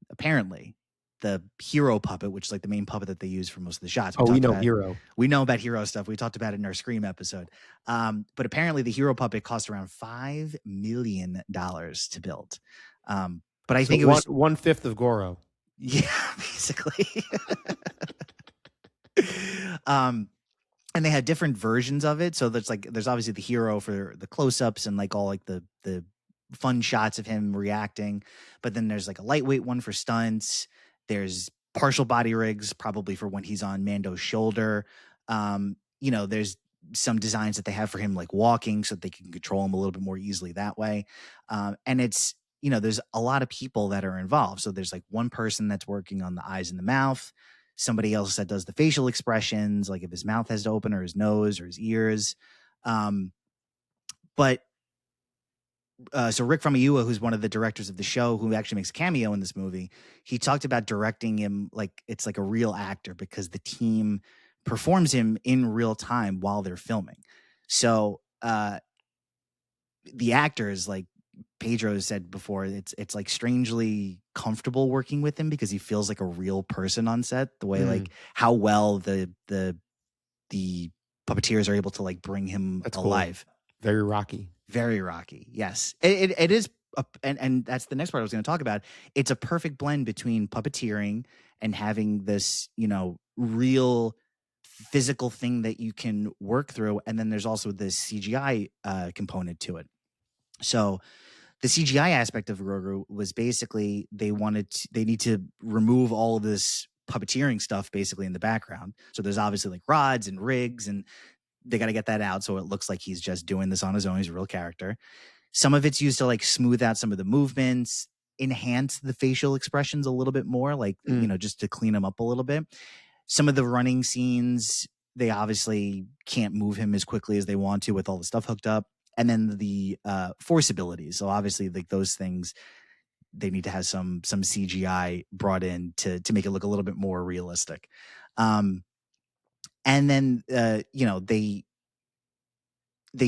Speaker 2: apparently, the hero puppet, which is like the main puppet that they use for most of the shots.
Speaker 1: We know hero.
Speaker 2: We know about hero stuff. We talked about it in our Scream episode. But apparently the hero puppet cost around $5 million to build. But I think it was
Speaker 1: 1/5 of Goro.
Speaker 2: Yeah, basically. And they had different versions of it. So there's obviously the hero for the close-ups and like all like the fun shots of him reacting. But then there's like a lightweight one for stunts. There's partial body rigs, probably for when he's on Mando's shoulder. You know, there's some designs that they have for him like walking so that they can control him a little bit more easily that way. And it's, you know, there's a lot of people that are involved. So there's like one person that's working on the eyes and the mouth, somebody else that does the facial expressions, like if his mouth has to open or his nose or his ears. So Rick Famuyiwa, who's one of the directors of the show, who actually makes a cameo in this movie, he talked about directing him like it's like a real actor because the team performs him in real time while they're filming. So the actors, like Pedro said before, it's like strangely comfortable working with him because he feels like a real person on set. The way like how well the puppeteers are able to like bring him alive.
Speaker 1: Cool. Very Rocky.
Speaker 2: Very Rocky. Yes, it is, and that's the next part I was going to talk about. It's a perfect blend between puppeteering and having this, you know, real physical thing that you can work through, and then there's also this CGI component to it. So the CGI aspect of Grogu was basically they need to remove all of this puppeteering stuff basically in the background. So there's obviously like rods and rigs, and they got to get that out so it looks like he's just doing this on his own. He's a real character. Some of it's used to like smooth out some of the movements, enhance the facial expressions a little bit more, like just to clean them up a little bit. Some of the running scenes, they obviously can't move him as quickly as they want to with all the stuff hooked up. And then the force abilities. So obviously, like those things, they need to have some CGI brought in to make it look a little bit more realistic. And then they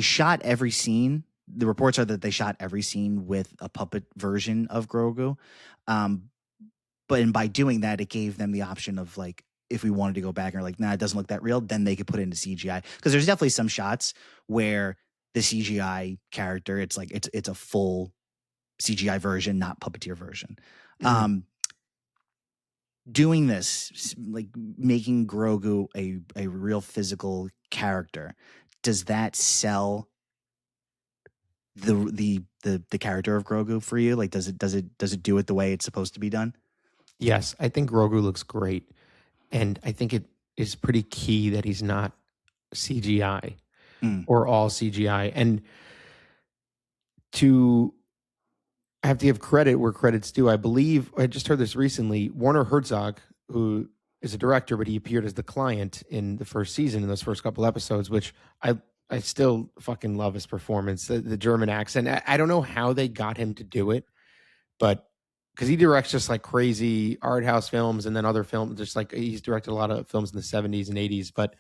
Speaker 2: shot every scene. The reports are that they shot every scene with a puppet version of Grogu. But by doing that, it gave them the option of like, if we wanted to go back and like, nah, it doesn't look that real, then they could put it into CGI. Because there's definitely some shots where the CGI character, it's like it's a full CGI version, not puppeteer version. Doing this, like making Grogu a real physical character, does that sell the character of Grogu for you? Like, does it do it the way it's supposed to be done?
Speaker 1: Yes, I think Grogu looks great, and I think it is pretty key that he's not CGI or all CGI. And I have to give credit where credit's due. I believe I just heard this recently. Werner Herzog, who is a director, but he appeared as the client in the first season in those first couple episodes, which I still fucking love his performance, the German accent. I don't know how they got him to do it, but because he directs just like crazy art house films and then other films, just like he's directed a lot of films in the 70s and 80s, but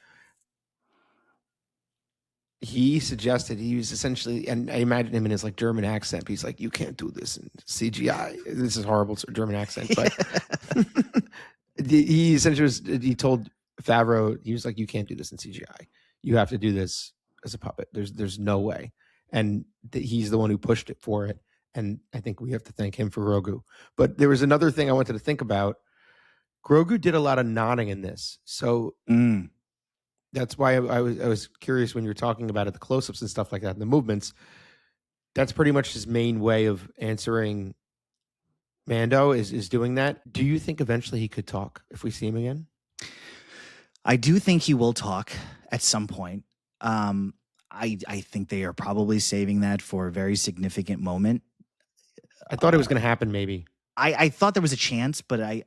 Speaker 1: he suggested he was essentially, and I imagine him in his like German accent, but he's like, you can't do this in CGI. This is horrible German accent, but he told Favreau, he was like, you can't do this in CGI. You have to do this as a puppet. There's no way. And he's the one who pushed it for it. And I think we have to thank him for Grogu. But there was another thing I wanted to think about. Grogu did a lot of nodding in this. So that's why I was curious when you were talking about it, the close-ups and stuff like that, and the movements. That's pretty much his main way of answering Mando is doing that. Do you think eventually he could talk if we see him again?
Speaker 2: I do think he will talk at some point. I think they are probably saving that for a very significant moment.
Speaker 1: I thought it was going to happen maybe.
Speaker 2: I thought there was a chance, but I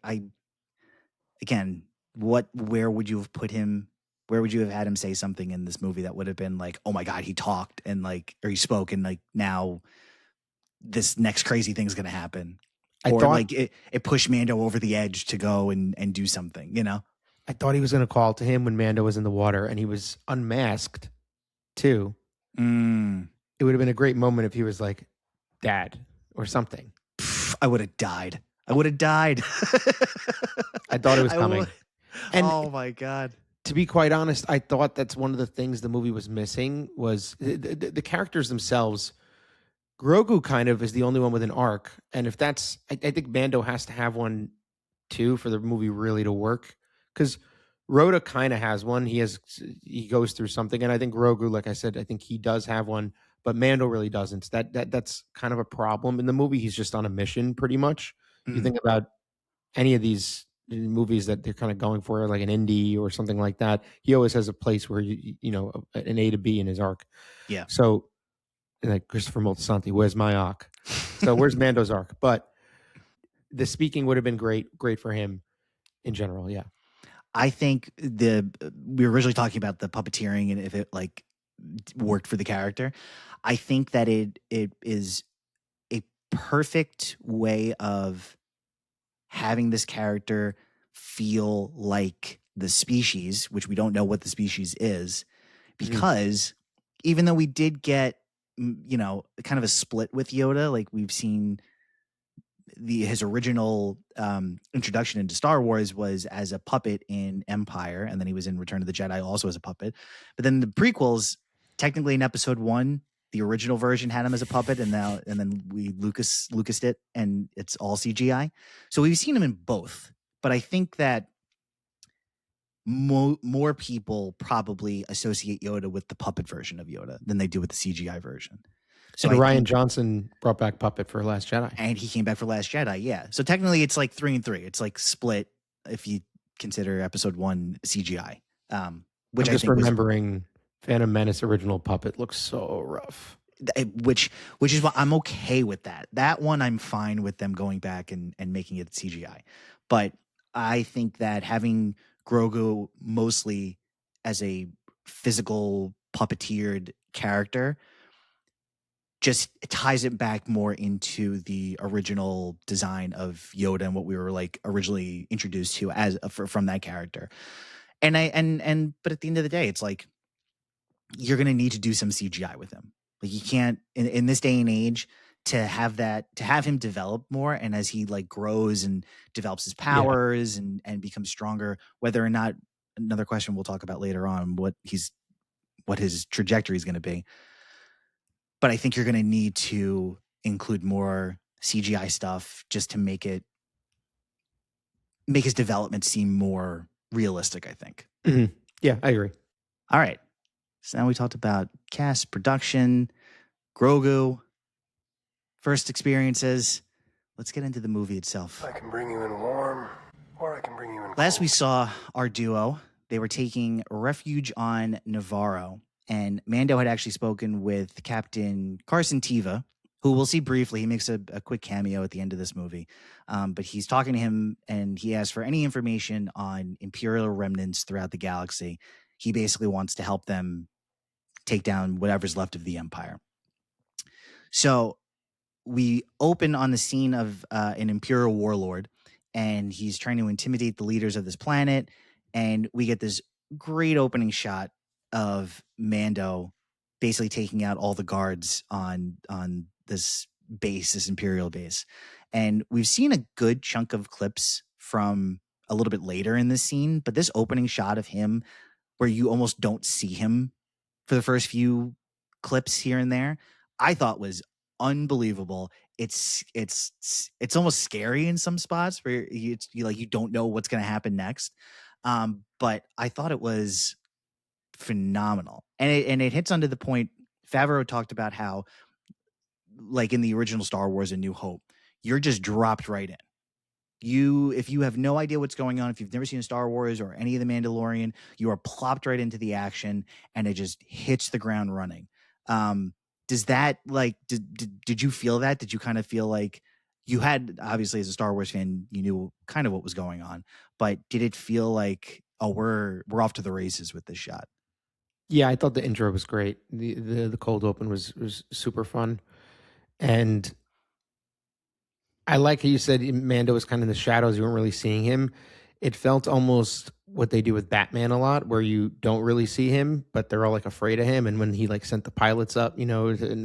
Speaker 2: again, where would you have put him? Where would you have had him say something in this movie that would have been like, oh my God, he talked and like, or he spoke and like now this next crazy thing's going to happen. Like it pushed Mando over the edge to go and do something, you know?
Speaker 1: I thought he was going to call to him when Mando was in the water and he was unmasked too. It would have been a great moment if he was like, Dad or something.
Speaker 2: I would have died. I
Speaker 1: thought it was coming.
Speaker 2: And oh my God.
Speaker 1: To be quite honest, I thought that's one of the things the movie was missing was the characters themselves. Grogu kind of is the only one with an arc. And if that's, I think Mando has to have one too for the movie really to work. Because Rhoda kind of has one. He goes through something. And I think Grogu, like I said, I think he does have one, but Mando really doesn't. That's kind of a problem in the movie. He's just on a mission pretty much. You think about any of these movies that they're kind of going for, like an indie or something like that, he always has a place where you know an A to B in his arc.
Speaker 2: Yeah.
Speaker 1: So, like Christopher Moltisanti, where's my arc? So where's Mando's arc? But the speaking would have been great for him in general. Yeah.
Speaker 2: I think we were originally talking about the puppeteering and if it like worked for the character. I think that it is a perfect way of having this character feel like the species, which we don't know what the species is, because even though we did get, kind of a split with Yoda, like we've seen his original introduction into Star Wars was as a puppet in Empire, and then he was in Return of the Jedi also as a puppet. But then the prequels, technically in Episode 1, the original version had him as a puppet, and then we Lucased it, and it's all CGI. So we've seen him in both. But I think that more people probably associate Yoda with the puppet version of Yoda than they do with the CGI version. So
Speaker 1: and
Speaker 2: I
Speaker 1: Ryan
Speaker 2: think,
Speaker 1: Johnson brought back Puppet for Last Jedi.
Speaker 2: and he came back for Last Jedi. Yeah. So technically it's like 3 and 3. It's like split if you consider episode 1 CGI. Which
Speaker 1: I'm
Speaker 2: I
Speaker 1: just
Speaker 2: think was
Speaker 1: remembering Phantom Menace original Puppet looks so rough.
Speaker 2: which is why I'm okay with that. That one I'm fine with them going back and making it CGI. But I think that having Grogu mostly as a physical puppeteered character just ties it back more into the original design of Yoda and what we were like originally introduced to as from that character. And but at the end of the day, it's like you're going to need to do some CGI with him. Like you can't in this day and age to have him develop more, and as he like grows and develops his powers and becomes stronger, whether or not, another question we'll talk about later on, what his trajectory is going to be. But I think you're going to need to include more CGI stuff just to make his development seem more realistic, I think.
Speaker 1: Mm-hmm. Yeah, I agree.
Speaker 2: All right. So now we talked about cast, production, Grogu, first experiences. Let's get into the movie itself.
Speaker 3: I can bring you in warm, or I can bring you in cold.
Speaker 2: Last we saw our duo, they were taking refuge on Navarro, and Mando had actually spoken with Captain Carson Teva, who we'll see briefly. He makes a quick cameo at the end of this movie. But he's talking to him, and he asks for any information on Imperial remnants throughout the galaxy. He basically wants to help them take down whatever's left of the Empire. So we open on the scene of an Imperial warlord, and he's trying to intimidate the leaders of this planet. And we get this great opening shot of Mando basically taking out all the guards on this base, this Imperial base. And we've seen a good chunk of clips from a little bit later in this scene, but this opening shot of him where you almost don't see him for the first few clips here and there, I thought was unbelievable. It's almost scary in some spots where you don't know what's going to happen next. But I thought it was phenomenal, and it hits onto the point. Favreau talked about how, like in the original Star Wars: A New Hope, you're just dropped right in. If you have no idea what's going on, if you've never seen a Star Wars or any of the Mandalorian, you are plopped right into the action, and it just hits the ground running. Does that did you feel that? Did you kind of feel like you had, obviously as a Star Wars fan, you knew kind of what was going on, but did it feel like, oh, we're off to the races with this shot?
Speaker 1: Yeah, I thought the intro was great. The cold open was super fun, and I like how you said Mando was kind of in the shadows. You weren't really seeing him. It felt almost what they do with Batman a lot, where you don't really see him, but they're all like afraid of him. And when he like sent the pilots up, and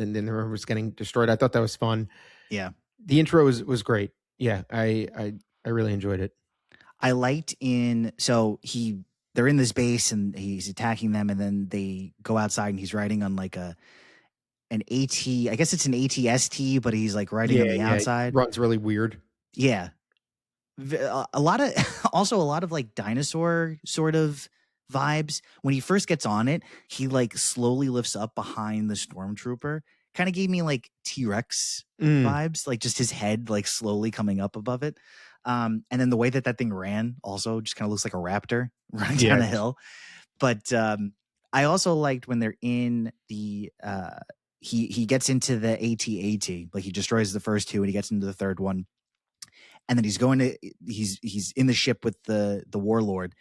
Speaker 1: then the river was getting destroyed, I thought that was fun.
Speaker 2: Yeah,
Speaker 1: the intro was great. Yeah, I really enjoyed it.
Speaker 2: I liked they're in this base and he's attacking them, and then they go outside and he's riding on like an AT, I guess it's an ATST, but he's like riding on the outside.
Speaker 1: Runs really weird.
Speaker 2: Yeah. A lot of like dinosaur sort of vibes. When he first gets on it, he like slowly lifts up behind the stormtrooper. Kind of gave me like T-Rex vibes, like just his head like slowly coming up above it. And then the way that thing ran also just kind of looks like a raptor running down a hill. But I also liked when they're in the he gets into the AT-AT, like he destroys the first two and he gets into the third one. And then he's in the ship with the warlord,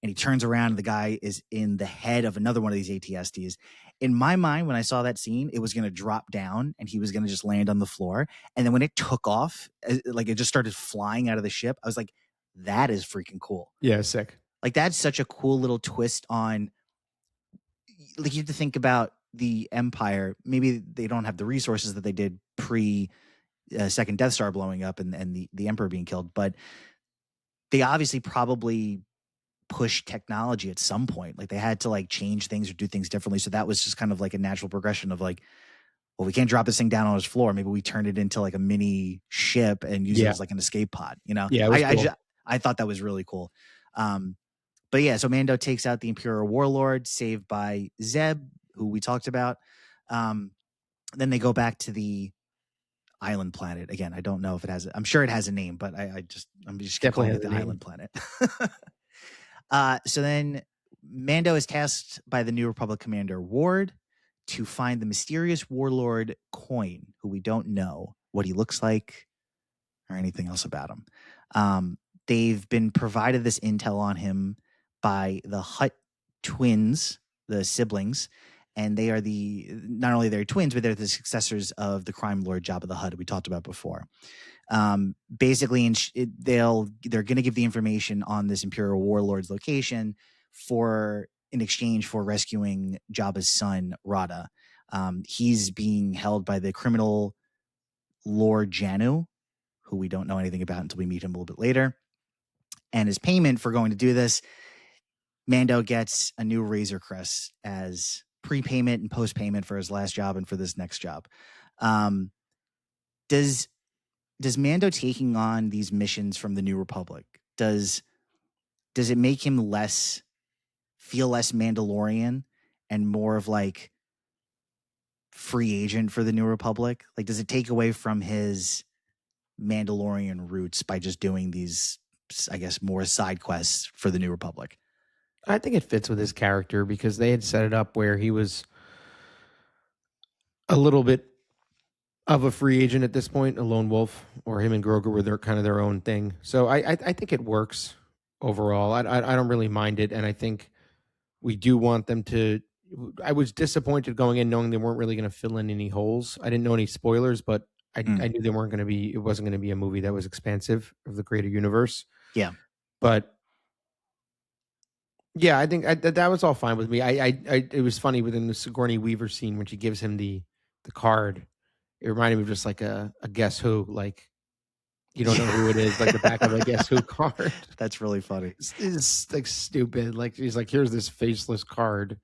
Speaker 2: and he turns around and the guy is in the head of another one of these ATSTs. In my mind, when I saw that scene, it was going to drop down and he was going to just land on the floor. And then when it took off, like it just started flying out of the ship, I was like, that is freaking cool.
Speaker 1: Yeah, sick.
Speaker 2: Like that's such a cool little twist on, like you have to think about the Empire. Maybe they don't have the resources that they did pre second Death Star blowing up and the Emperor being killed, but they obviously probably push technology at some point. Like they had to like change things or do things differently. So that was just kind of like a natural progression of like, well, we can't drop this thing down on its floor. Maybe we turn it into like a mini ship and use it as like an escape pod, Yeah.
Speaker 1: Cool.
Speaker 2: I thought that was really cool. But yeah, so Mando takes out the Imperial warlord, saved by Zeb, who we talked about. Then they go back to the island planet again. I don't know if it has. I'm sure it has a name, but I'm just
Speaker 1: Definitely
Speaker 2: calling
Speaker 1: has
Speaker 2: it the
Speaker 1: a name.
Speaker 2: island planet. So then Mando is tasked by the New Republic commander Ward to find the mysterious warlord Coin, who we don't know what he looks like or anything else about him. They've been provided this intel on him by the Hutt twins, the siblings, and they are not only they're twins, but they're the successors of the crime lord Jabba the Hutt we talked about before. Basically, they're going to give the information on this Imperial warlord's location in exchange for rescuing Jabba's son Rotta. He's being held by the criminal Lord Janu, who we don't know anything about until we meet him a little bit later. And as payment for going to do this, Mando gets a new Razor Crest as prepayment and post-payment for his last job and for this next job. Does Mando taking on these missions from the New Republic, does it make him feel less Mandalorian and more of like free agent for the New Republic? Like, does it take away from his Mandalorian roots by just doing these, I guess, more side quests for the New Republic?
Speaker 1: I think it fits with his character because they had set it up where he was a little bit of a free agent at this point, a lone wolf, or him and Grogu were their own thing. So I think it works overall. I don't really mind it, and I think we do want them to. I was disappointed going in knowing they weren't really going to fill in any holes. I didn't know any spoilers, but I knew they weren't going to be. It wasn't going to be a movie that was expansive of the greater universe.
Speaker 2: Yeah,
Speaker 1: but. Yeah, I think that was all fine with me. It was funny within the Sigourney Weaver scene when she gives him the card. It reminded me of just like a Guess Who, like you don't know who it is, like the back of a Guess Who card.
Speaker 2: That's really funny.
Speaker 1: It's like stupid. Like she's like, here's this faceless card,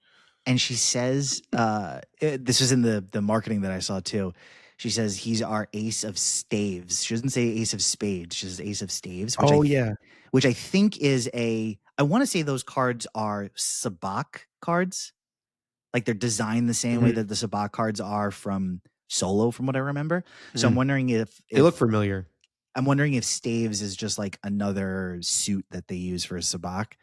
Speaker 2: and she says, "This was in the marketing that I saw too." She says he's our ace of staves. She doesn't say ace of spades. She says ace of staves. Which I think is I want to say those cards are sabacc cards. Like they're designed the same way that the sabacc cards are from Solo, from what I remember. So I'm wondering if
Speaker 1: they look familiar.
Speaker 2: I'm wondering if staves is just like another suit that they use for a sabacc.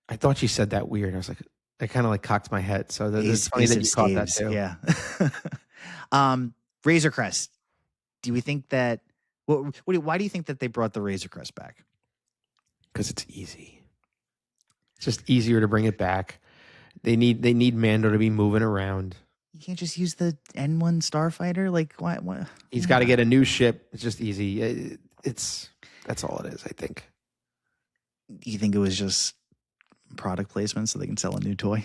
Speaker 1: I thought she said that weird. I was like, I kind of like cocked my head. So it's funny that you caught that too.
Speaker 2: Yeah. Razor Crest. Do we think that? Why do you think that they brought the Razor Crest back?
Speaker 1: Because it's easy. It's just easier to bring it back. They need Mando to be moving around.
Speaker 2: You can't just use the N1 starfighter. Like why?
Speaker 1: He's got to get a new ship. It's just easy. That's all it is. I think.
Speaker 2: You think it was just product placement so they can sell a new toy?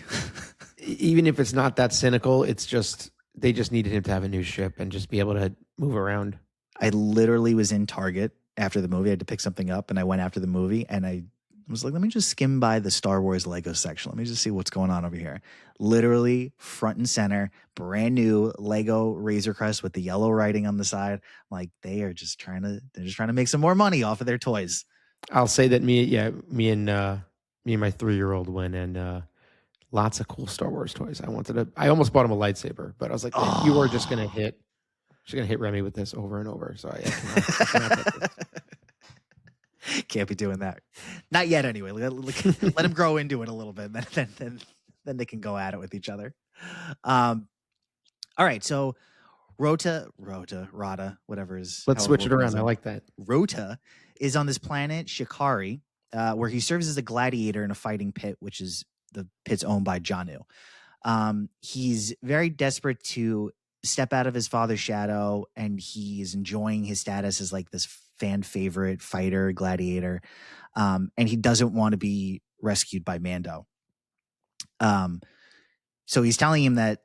Speaker 1: Even if it's not that cynical, it's just they just needed him to have a new ship and just be able to move around.
Speaker 2: I literally was in Target after the movie. I had to pick something up, and I went after the movie, and I was like, let me just skim by the Star Wars Lego section. Let me just see what's going on over here. Literally front and center, brand new Lego Razor Crest with the yellow writing on the side. I'm like, they're just trying to make some more money off of their toys.
Speaker 1: I'll say that me and my 3-year-old went, and lots of cool Star Wars toys. I almost bought him a lightsaber, but I was like, you are just gonna hit Remy with this over and over. So I cannot get this.
Speaker 2: Can't be doing that. Not yet, anyway. Let him grow into it a little bit. Then they can go at it with each other. All right. So Rotta, whatever is.
Speaker 1: Let's switch it around. I like that.
Speaker 2: Rotta is on this planet, Shikari, where he serves as a gladiator in a fighting pit, which is the pit's owned by Janu. He's very desperate to step out of his father's shadow, and he is enjoying his status as like this fan favorite fighter, gladiator. And he doesn't want to be rescued by Mando. So he's telling him that,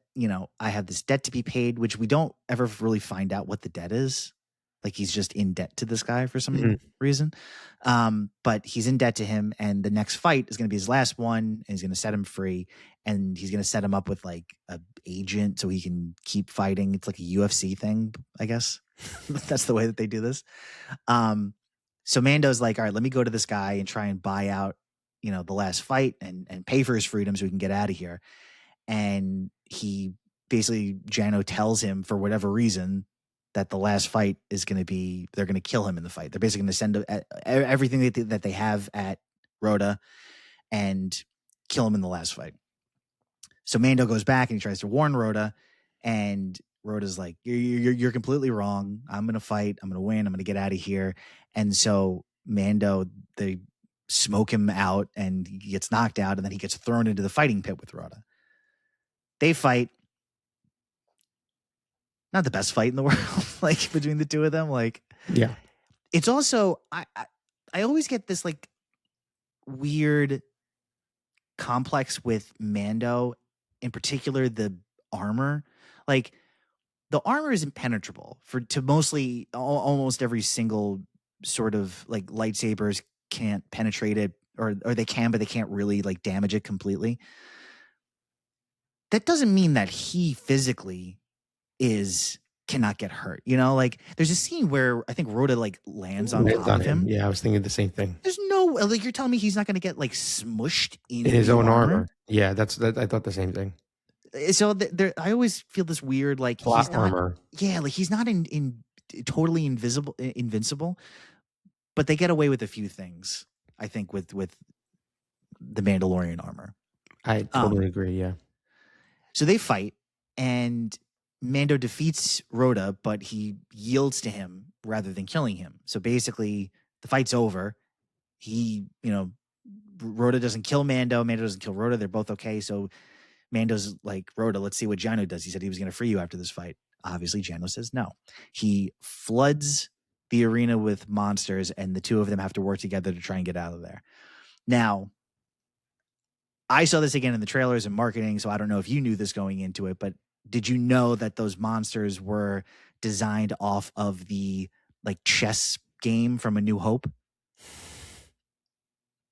Speaker 2: I have this debt to be paid, which we don't ever really find out what the debt is. Like he's just in debt to this guy for some reason. But he's in debt to him, and the next fight is going to be his last one, and he's going to set him free, and he's going to set him up with like a agent so he can keep fighting. It's like a UFC thing, I guess. That's the way that they do this. So Mando's like, all right, let me go to this guy and try and buy out, the last fight and pay for his freedom so we can get out of here. And he basically Jano tells him for whatever reason that the last fight is going to be, they're going to kill him in the fight. They're basically going to send everything that they have at Rotta and kill him in the last fight. So Mando goes back and he tries to warn Rotta, and Rhoda's like, you're completely wrong. I'm going to fight. I'm going to win. I'm going to get out of here. And so Mando, they smoke him out and he gets knocked out, and then he gets thrown into the fighting pit with Rotta. They fight. Not the best fight in the world, like between the two of them. Like,
Speaker 1: yeah,
Speaker 2: it's also, I always get this like weird complex with Mando, in particular the armor. Like, the armor is impenetrable to mostly almost every single sort of like lightsabers can't penetrate it, or they can, but they can't really like damage it completely. That doesn't mean that he physically cannot get hurt. You know, like there's a scene where I think Rotta like lands on top of him.
Speaker 1: Yeah, I was thinking the same thing.
Speaker 2: There's no, like, you're telling me he's not going to get like smushed in
Speaker 1: his own armor. Yeah, I thought the same thing.
Speaker 2: So I always feel this weird like
Speaker 1: plot armor.
Speaker 2: Yeah, like he's not in totally invincible, but they get away with a few things. I think with the Mandalorian armor.
Speaker 1: I totally agree. Yeah.
Speaker 2: So they fight, and Mando defeats Rotta, but he yields to him rather than killing him. So basically, the fight's over. Rotta doesn't kill Mando. Mando doesn't kill Rotta. They're both okay. So Mando's like, Rotta, let's see what Jano does. He said he was going to free you after this fight. Obviously, Jano says no. He floods the arena with monsters, and the two of them have to work together to try and get out of there. Now, I saw this again in the trailers and marketing, so I don't know if you knew this going into it, but did you know that those monsters were designed off of the like chess game from A New Hope?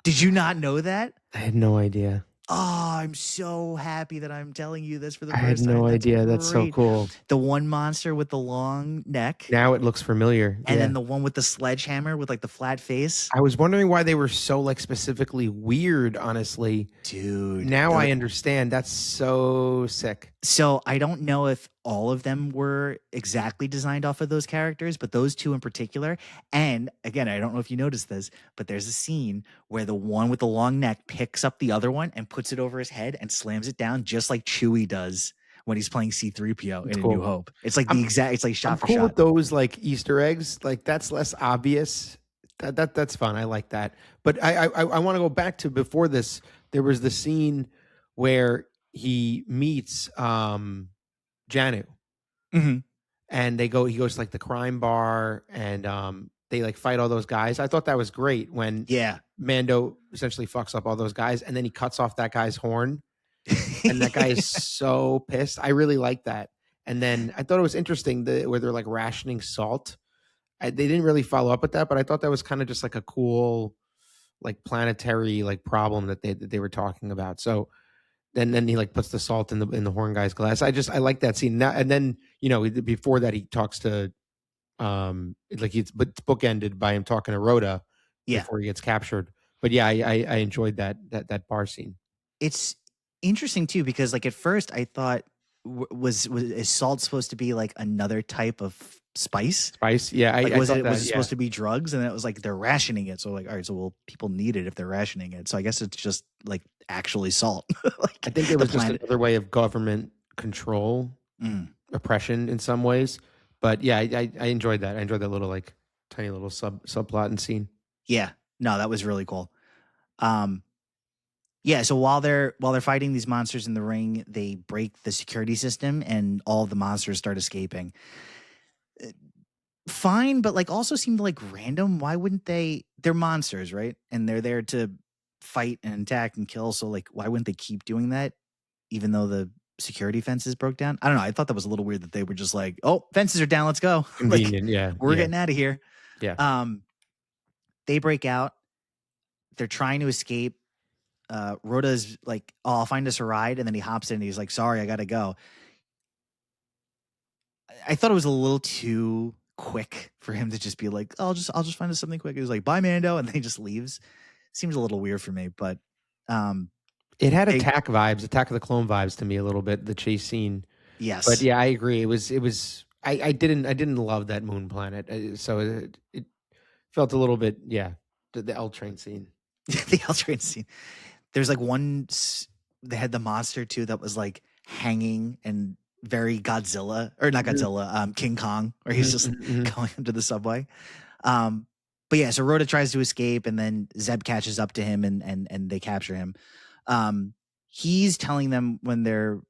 Speaker 2: Did you not know that?
Speaker 1: I had no idea.
Speaker 2: Oh, I'm so happy that I'm telling you this for the first time.
Speaker 1: I had no idea. That's so cool.
Speaker 2: The one monster with the long neck.
Speaker 1: Now it looks familiar.
Speaker 2: And then the one with the sledgehammer with like the flat face.
Speaker 1: I was wondering why they were so like specifically weird, honestly.
Speaker 2: Dude.
Speaker 1: Now I understand. That's so sick.
Speaker 2: So I don't know if all of them were exactly designed off of those characters, but those two in particular. And again, I don't know if you noticed this, but there's a scene where the one with the long neck picks up the other one and puts it over his head and slams it down just like Chewie does when he's playing C-3PO in A New Hope. It's like it's like shot for shot.
Speaker 1: With those like Easter eggs, like that's less obvious. That's fun. I like that. But I want to go back to before this. There was the scene where he meets Janu.
Speaker 2: Mm-hmm.
Speaker 1: And he goes to like the crime bar, and they like fight all those guys. I thought that was great when Mando essentially fucks up all those guys, and then he cuts off that guy's horn, and that guy is so pissed. I really like that. And then I thought it was interesting where they're like rationing salt. They didn't really follow up with that, but I thought that was kind of just like a cool, like planetary like problem that they were talking about. So. And then he like puts the salt in the horn guy's glass. I like that scene. Now, and then before that he talks to, it's bookended by him talking to Rotta before he gets captured. But yeah, I enjoyed that bar scene.
Speaker 2: It's interesting too because like at first I thought is salt supposed to be like another type of spice?
Speaker 1: Yeah.
Speaker 2: Like, was it supposed to be drugs? And then it was like they're rationing it. So like, all right, so people need it if they're rationing it. So I guess it's just like actually salt. Like,
Speaker 1: I think it was just another way of government control, oppression in some ways. But yeah, I enjoyed that. I enjoyed that little like tiny little subplot and scene.
Speaker 2: Yeah, no, that was really cool. Yeah, so while they're fighting these monsters in the ring, they break the security system and all the monsters start escaping. Fine, but like also seemed like random. Why wouldn't they? They're monsters, right? And they're there to fight and attack and kill. So like, why wouldn't they keep doing that, even though the security fences broke down? I don't know. I thought that was a little weird that they were just like, "Oh, fences are down. Let's go."
Speaker 1: Convenient,
Speaker 2: like, we're getting out of here.
Speaker 1: Yeah.
Speaker 2: They break out. They're trying to escape. Rota's like, "Oh, I'll find us a ride," and then he hops in and he's like, "Sorry, I gotta go." I thought it was a little too quick for him to just be like, "Oh, I'll just find us something quick." He was like, "Bye, Mando," and then he just leaves. Seems a little weird for me, but
Speaker 1: it had Attack of the Clone vibes to me a little bit. The chase scene,
Speaker 2: Yes.
Speaker 1: But yeah, I agree. I didn't love that moon planet. So it felt a little bit, the L train scene.
Speaker 2: The L train scene. There's like they had the monster too that was like hanging and very Godzilla, or not Godzilla, King Kong, where he's just going into the subway. But yeah, so Rhoda tries to escape, and then Zeb catches up to him, and they capture him. He's telling them when they're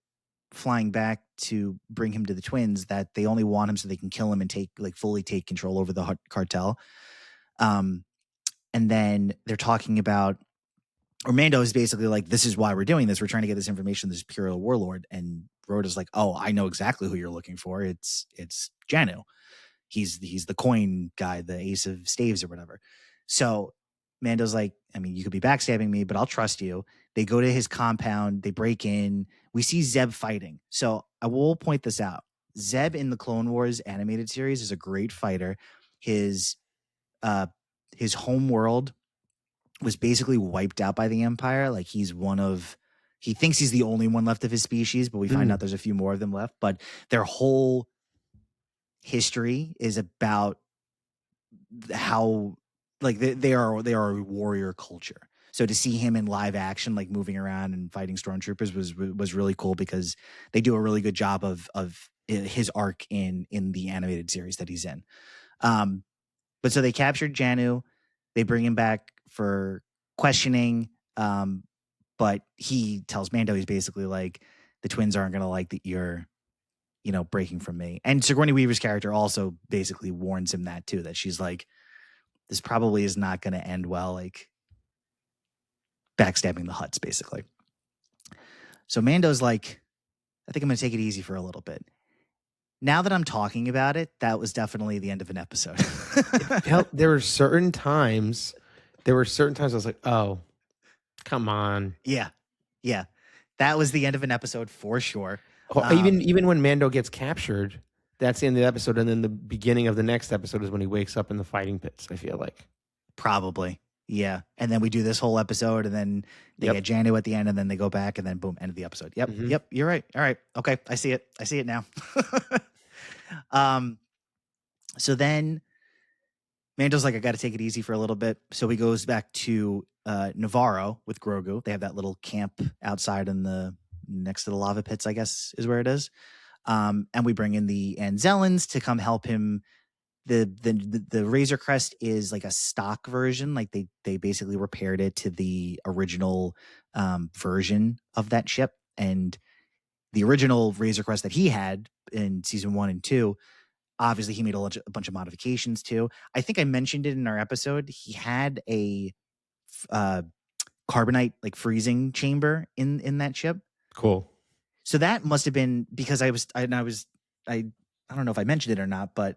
Speaker 2: flying back to bring him to the twins that they only want him so they can kill him and fully take control over the cartel. And then they're talking about, or Mando is basically like, this is why we're doing this. We're trying to get this information, this Imperial warlord. And Rhoda's like, oh, I know exactly who you're looking for. It's Janu. He's the coin guy, the ace of staves or whatever. So Mando's like, I mean, you could be backstabbing me, but I'll trust you. They go to his compound. They break in. We see Zeb fighting. So I will point this out. Zeb in the Clone Wars animated series is a great fighter. His home world was basically wiped out by the Empire. Like he thinks he's the only one left of his species, but we find out there's a few more of them left. But their whole history is about how like they are a warrior culture. So to see him in live action, like moving around and fighting stormtroopers was really cool, because they do a really good job of his arc in the animated series that he's in. But so they captured Janu, they bring him back for questioning. But he tells Mando, he's basically like, the twins aren't going to like that you're, breaking from me. And Sigourney Weaver's character also basically warns him that too, that she's like, this probably is not going to end well, like backstabbing the Hutts, basically. So Mando's like, I think I'm going to take it easy for a little bit. Now that I'm talking about it, that was definitely the end of an episode.
Speaker 1: There were certain times I was like, oh, come on.
Speaker 2: Yeah. That was the end of an episode for sure.
Speaker 1: Even when Mando gets captured, that's the end of the episode, and then the beginning of the next episode is when he wakes up in the fighting pits, I feel like.
Speaker 2: Probably. Yeah. And then we do this whole episode, and then they get Janu at the end, and then they go back, and then boom, end of the episode. Yep.
Speaker 1: Mm-hmm.
Speaker 2: Yep. You're right. All right. Okay. I see it now. So then Mando's like, I got to take it easy for a little bit. So he goes back to Navarro with Grogu. They have that little camp outside next to the lava pits, I guess is where it is. And we bring in the Anzellans to come help him. The Razor Crest is like a stock version. Like they basically repaired it to the original version of that ship. And the original Razor Crest that he had in season 1 and 2, obviously he made a bunch of modifications too. I think I mentioned it in our episode. He had a carbonite like freezing chamber in that ship.
Speaker 1: Cool.
Speaker 2: So that must have been because I don't know if I mentioned it or not, but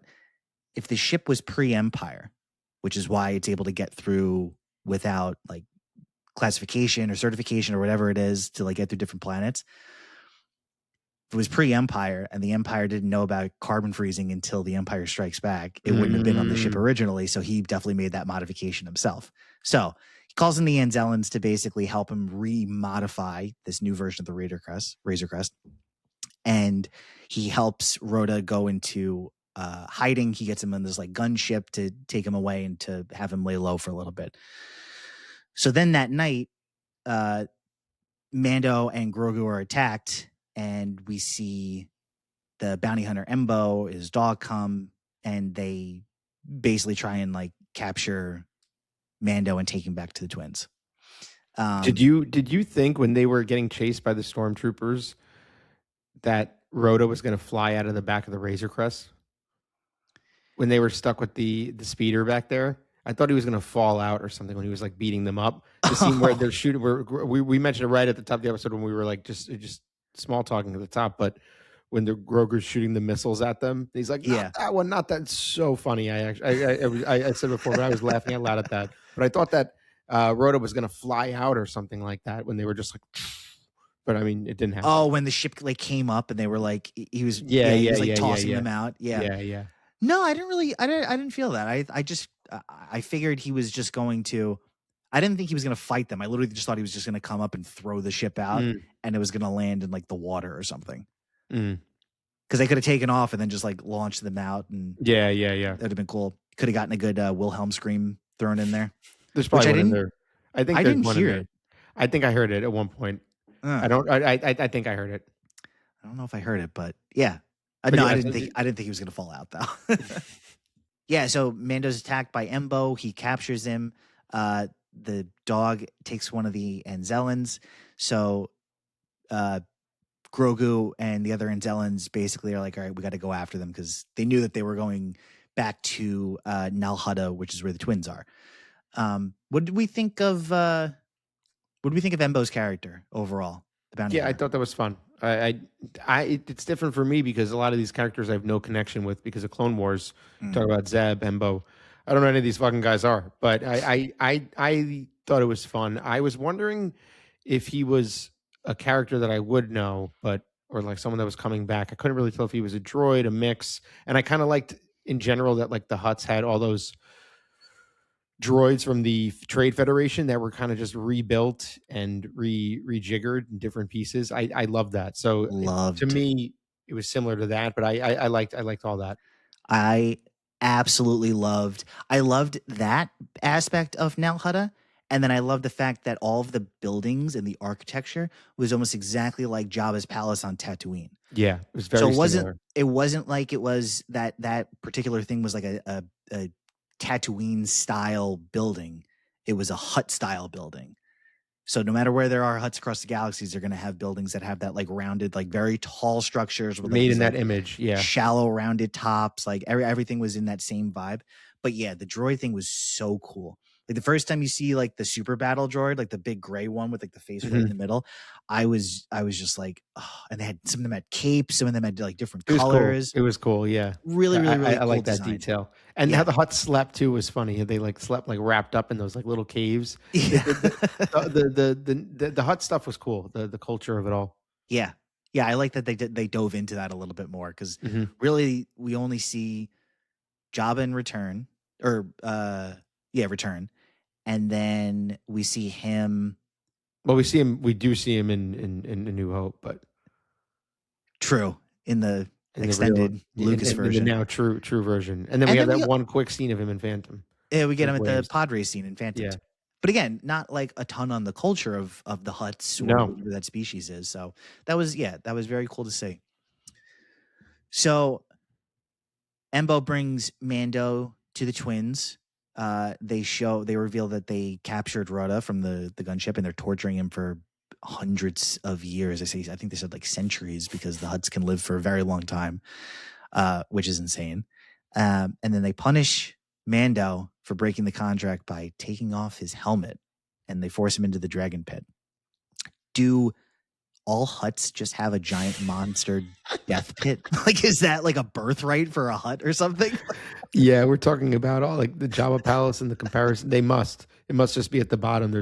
Speaker 2: if the ship was pre-Empire, which is why it's able to get through without like classification or certification or whatever it is to like get through different planets. If it was pre-Empire and the Empire didn't know about carbon freezing until the Empire Strikes Back, it wouldn't have been on the ship originally. So he definitely made that modification himself. So he calls in the Anzellans to basically help him remodify this new version of the Razor Crest. And he helps Rhoda go into hiding. He gets him on this like gunship to take him away and to have him lay low for a little bit. So then that night, Mando and Grogu are attacked, and we see the bounty hunter Embo, his dog come, and they basically try and like capture Mando and take him back to the twins.
Speaker 1: Did you think when they were getting chased by the stormtroopers that Rhoda was going to fly out of the back of the Razor Crest? When they were stuck with the speeder back there, I thought he was going to fall out or something when he was like beating them up. The scene where they're shooting, we mentioned it right at the top of the episode when we were like just small talking at the top, but when the Grogu's shooting the missiles at them, he's like, that one, not that. It's so funny. I said before, but I was laughing out loud at that. But I thought that Rhoda was going to fly out or something like that when they were just like, but I mean, it didn't happen.
Speaker 2: Oh, when the ship like came up and they were like, he was tossing them out. Yeah. No, I didn't feel that. I figured he was just going to. I didn't think he was going to fight them. I literally just thought he was just going to come up and throw the ship out, and it was going to land in like the water or something. Because they could have taken off and then just like launched them out, and
Speaker 1: Yeah.
Speaker 2: that would have been cool. Could have gotten a good Wilhelm scream thrown in there.
Speaker 1: There's probably
Speaker 2: Which I
Speaker 1: one in
Speaker 2: didn't-
Speaker 1: there. I think
Speaker 2: I
Speaker 1: there's
Speaker 2: didn't
Speaker 1: one
Speaker 2: hear
Speaker 1: in there.
Speaker 2: it.
Speaker 1: I think I heard it at one point. I think I heard it.
Speaker 2: I don't know if I heard it, but yeah.
Speaker 1: But
Speaker 2: No,
Speaker 1: yeah,
Speaker 2: I didn't think he was gonna fall out though. Yeah, so Mando's attacked by Embo. He captures him. The dog takes one of the Anzellans. So Grogu and the other Anzellans basically are like, all right, we got to go after them because they knew that they were going back to Nal Hutta, which is where the twins are. What did we think of Embo's character overall? The bounty
Speaker 1: Yeah, I
Speaker 2: hunter?
Speaker 1: thought that was fun. It's different for me because a lot of these characters I have no connection with because of Clone Wars. Talk about Zeb, Embo. I don't know any of these fucking guys are, but I thought it was fun. I was wondering if he was a character that I would know, or like someone that was coming back. I couldn't really tell if he was a droid, a mix, and I kind of liked in general that like the Hutts had all those droids from the Trade Federation that were kind of just rebuilt and rejiggered in different pieces. I love that. So to me, it was similar to that, but I liked all that.
Speaker 2: I absolutely loved that aspect of Nal Hutta. And then I love the fact that all of the buildings and the architecture was almost exactly like Jabba's palace on Tatooine.
Speaker 1: Yeah, it was very
Speaker 2: similar. It wasn't like it was that particular thing was like a Tatooine style building. It was a Hutt style building. So no matter where there are Hutts across the galaxies, they're going to have buildings that have that like rounded, like very tall structures with
Speaker 1: made
Speaker 2: like,
Speaker 1: in that image. Yeah,
Speaker 2: shallow rounded tops. Like everything was in that same vibe. But yeah, the droid thing was so cool. Like the first time you see like the super battle droid, like the big gray one with like the face right in the middle, I was just like, oh, and they had some of them had capes, some of them had like different colors.
Speaker 1: Cool. It was cool. Yeah,
Speaker 2: really
Speaker 1: I
Speaker 2: cool
Speaker 1: like that
Speaker 2: design.
Speaker 1: detail. And how the Hutts slept too was funny. They like slept like wrapped up in those like little caves.
Speaker 2: Yeah.
Speaker 1: The Hutt stuff was cool. The culture of it all.
Speaker 2: Yeah, I like that they dove into that a little bit more because really we only see Jabba in Return Return. And then we see him.
Speaker 1: Well, we do see him in A New Hope, but
Speaker 2: true in the extended Lucas version,
Speaker 1: the now true version, and then we have that one quick scene of him in Phantom.
Speaker 2: Yeah, we get him at the pod race scene in Phantom.
Speaker 1: Yeah.
Speaker 2: But again, not like a ton on the culture of the Hutts or whatever that species is. So that was very cool to see. So Embo brings Mando to the twins. They reveal that they captured Rotta from the gunship and they're torturing him for hundreds of years. I think they said like centuries because the Hutts can live for a very long time, which is insane. And then they punish Mando for breaking the contract by taking off his helmet and they force him into the dragon pit. Do all Hutts just have a giant monster death pit? Like, is that like a birthright for a Hutt or something?
Speaker 1: Yeah, we're talking about all like the Jabba Palace and the comparison. It must just be at the bottom.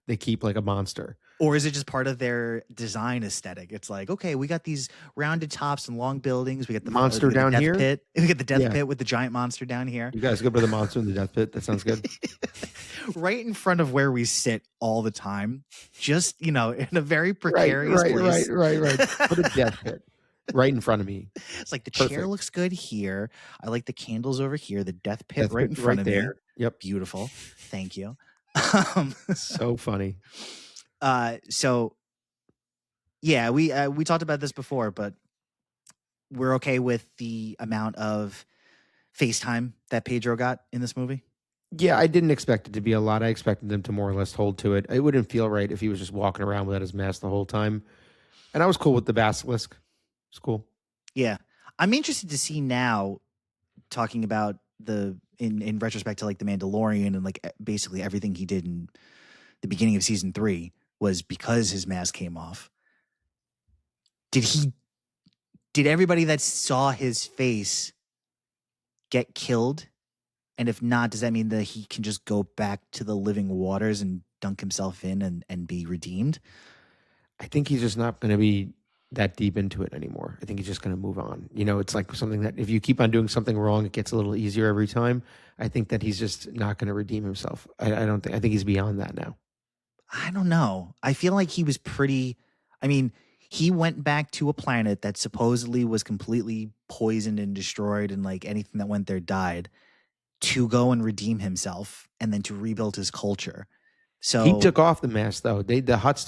Speaker 1: They keep like a monster.
Speaker 2: Or is it just part of their design aesthetic? It's like, okay, we got these rounded tops and long buildings. We got the
Speaker 1: monster down
Speaker 2: death
Speaker 1: here.
Speaker 2: Pit. We got the death pit with the giant monster down here.
Speaker 1: You guys go for the monster in the death pit. That sounds good.
Speaker 2: Right in front of where we sit all the time. Just, in a very precarious place.
Speaker 1: Right. Put a death pit right in front of me.
Speaker 2: It's like the chair looks good here. I like the candles over here. The death pit right in front of
Speaker 1: there.
Speaker 2: me.
Speaker 1: Yep.
Speaker 2: Beautiful. Thank you.
Speaker 1: So funny.
Speaker 2: So yeah, we talked about this before, but we're okay with the amount of FaceTime that Pedro got in this movie.
Speaker 1: Yeah, I didn't expect it to be a lot. I expected them to more or less hold to it. It wouldn't feel right if he was just walking around without his mask the whole time. And I was cool with the basilisk. It's cool.
Speaker 2: Yeah. I'm interested to see now, talking about in retrospect to like the Mandalorian and like basically everything he did in the beginning of season 3 was because his mask came off. Did everybody that saw his face get killed? And if not, does that mean that he can just go back to the living waters and dunk himself in and be redeemed?
Speaker 1: I think he's just not going to be that deep into it anymore. I think he's just going to move on. It's like something that if you keep on doing something wrong, it gets a little easier every time. I think that he's just not going to redeem himself. I think he's beyond that now.
Speaker 2: I don't know. I feel like he was pretty, He went back to a planet that supposedly was completely poisoned and destroyed, and like anything that went there died, to go and redeem himself and then to rebuild his culture. So
Speaker 1: He took off the mask though. The Hutts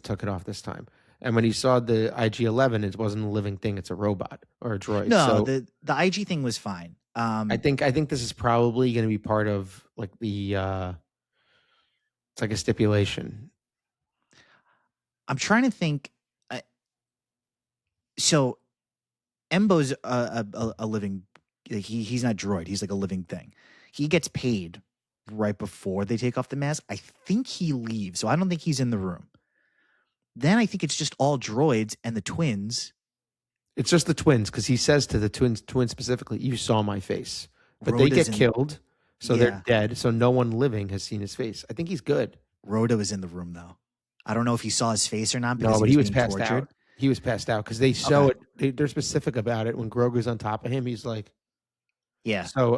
Speaker 1: took it off this time. And when he saw the IG-11, it wasn't a living thing; it's a robot or a droid.
Speaker 2: no,
Speaker 1: So
Speaker 2: the IG thing was fine.
Speaker 1: I think this is probably going to be part of like the it's like a stipulation.
Speaker 2: I'm trying to think. So Embo's a living. He's not droid. He's like a living thing. He gets paid right before they take off the mask. I think he leaves, so I don't think he's in the room. Then I think it's just all droids and the twins.
Speaker 1: It's just the twins because he says to the twins specifically, "You saw my face," but they
Speaker 2: Rhoda's
Speaker 1: get killed, so
Speaker 2: Yeah.
Speaker 1: they're dead. So no one living has seen his face. I think he's good.
Speaker 2: Rhoda was in the room though. I don't know if he saw his face or not.
Speaker 1: No,
Speaker 2: Because
Speaker 1: but he was
Speaker 2: being
Speaker 1: passed
Speaker 2: tortured.
Speaker 1: out. He was passed out because they show
Speaker 2: Okay.
Speaker 1: it. They're specific about it. When Grogu's on top of him, he's like,
Speaker 2: Yeah.
Speaker 1: So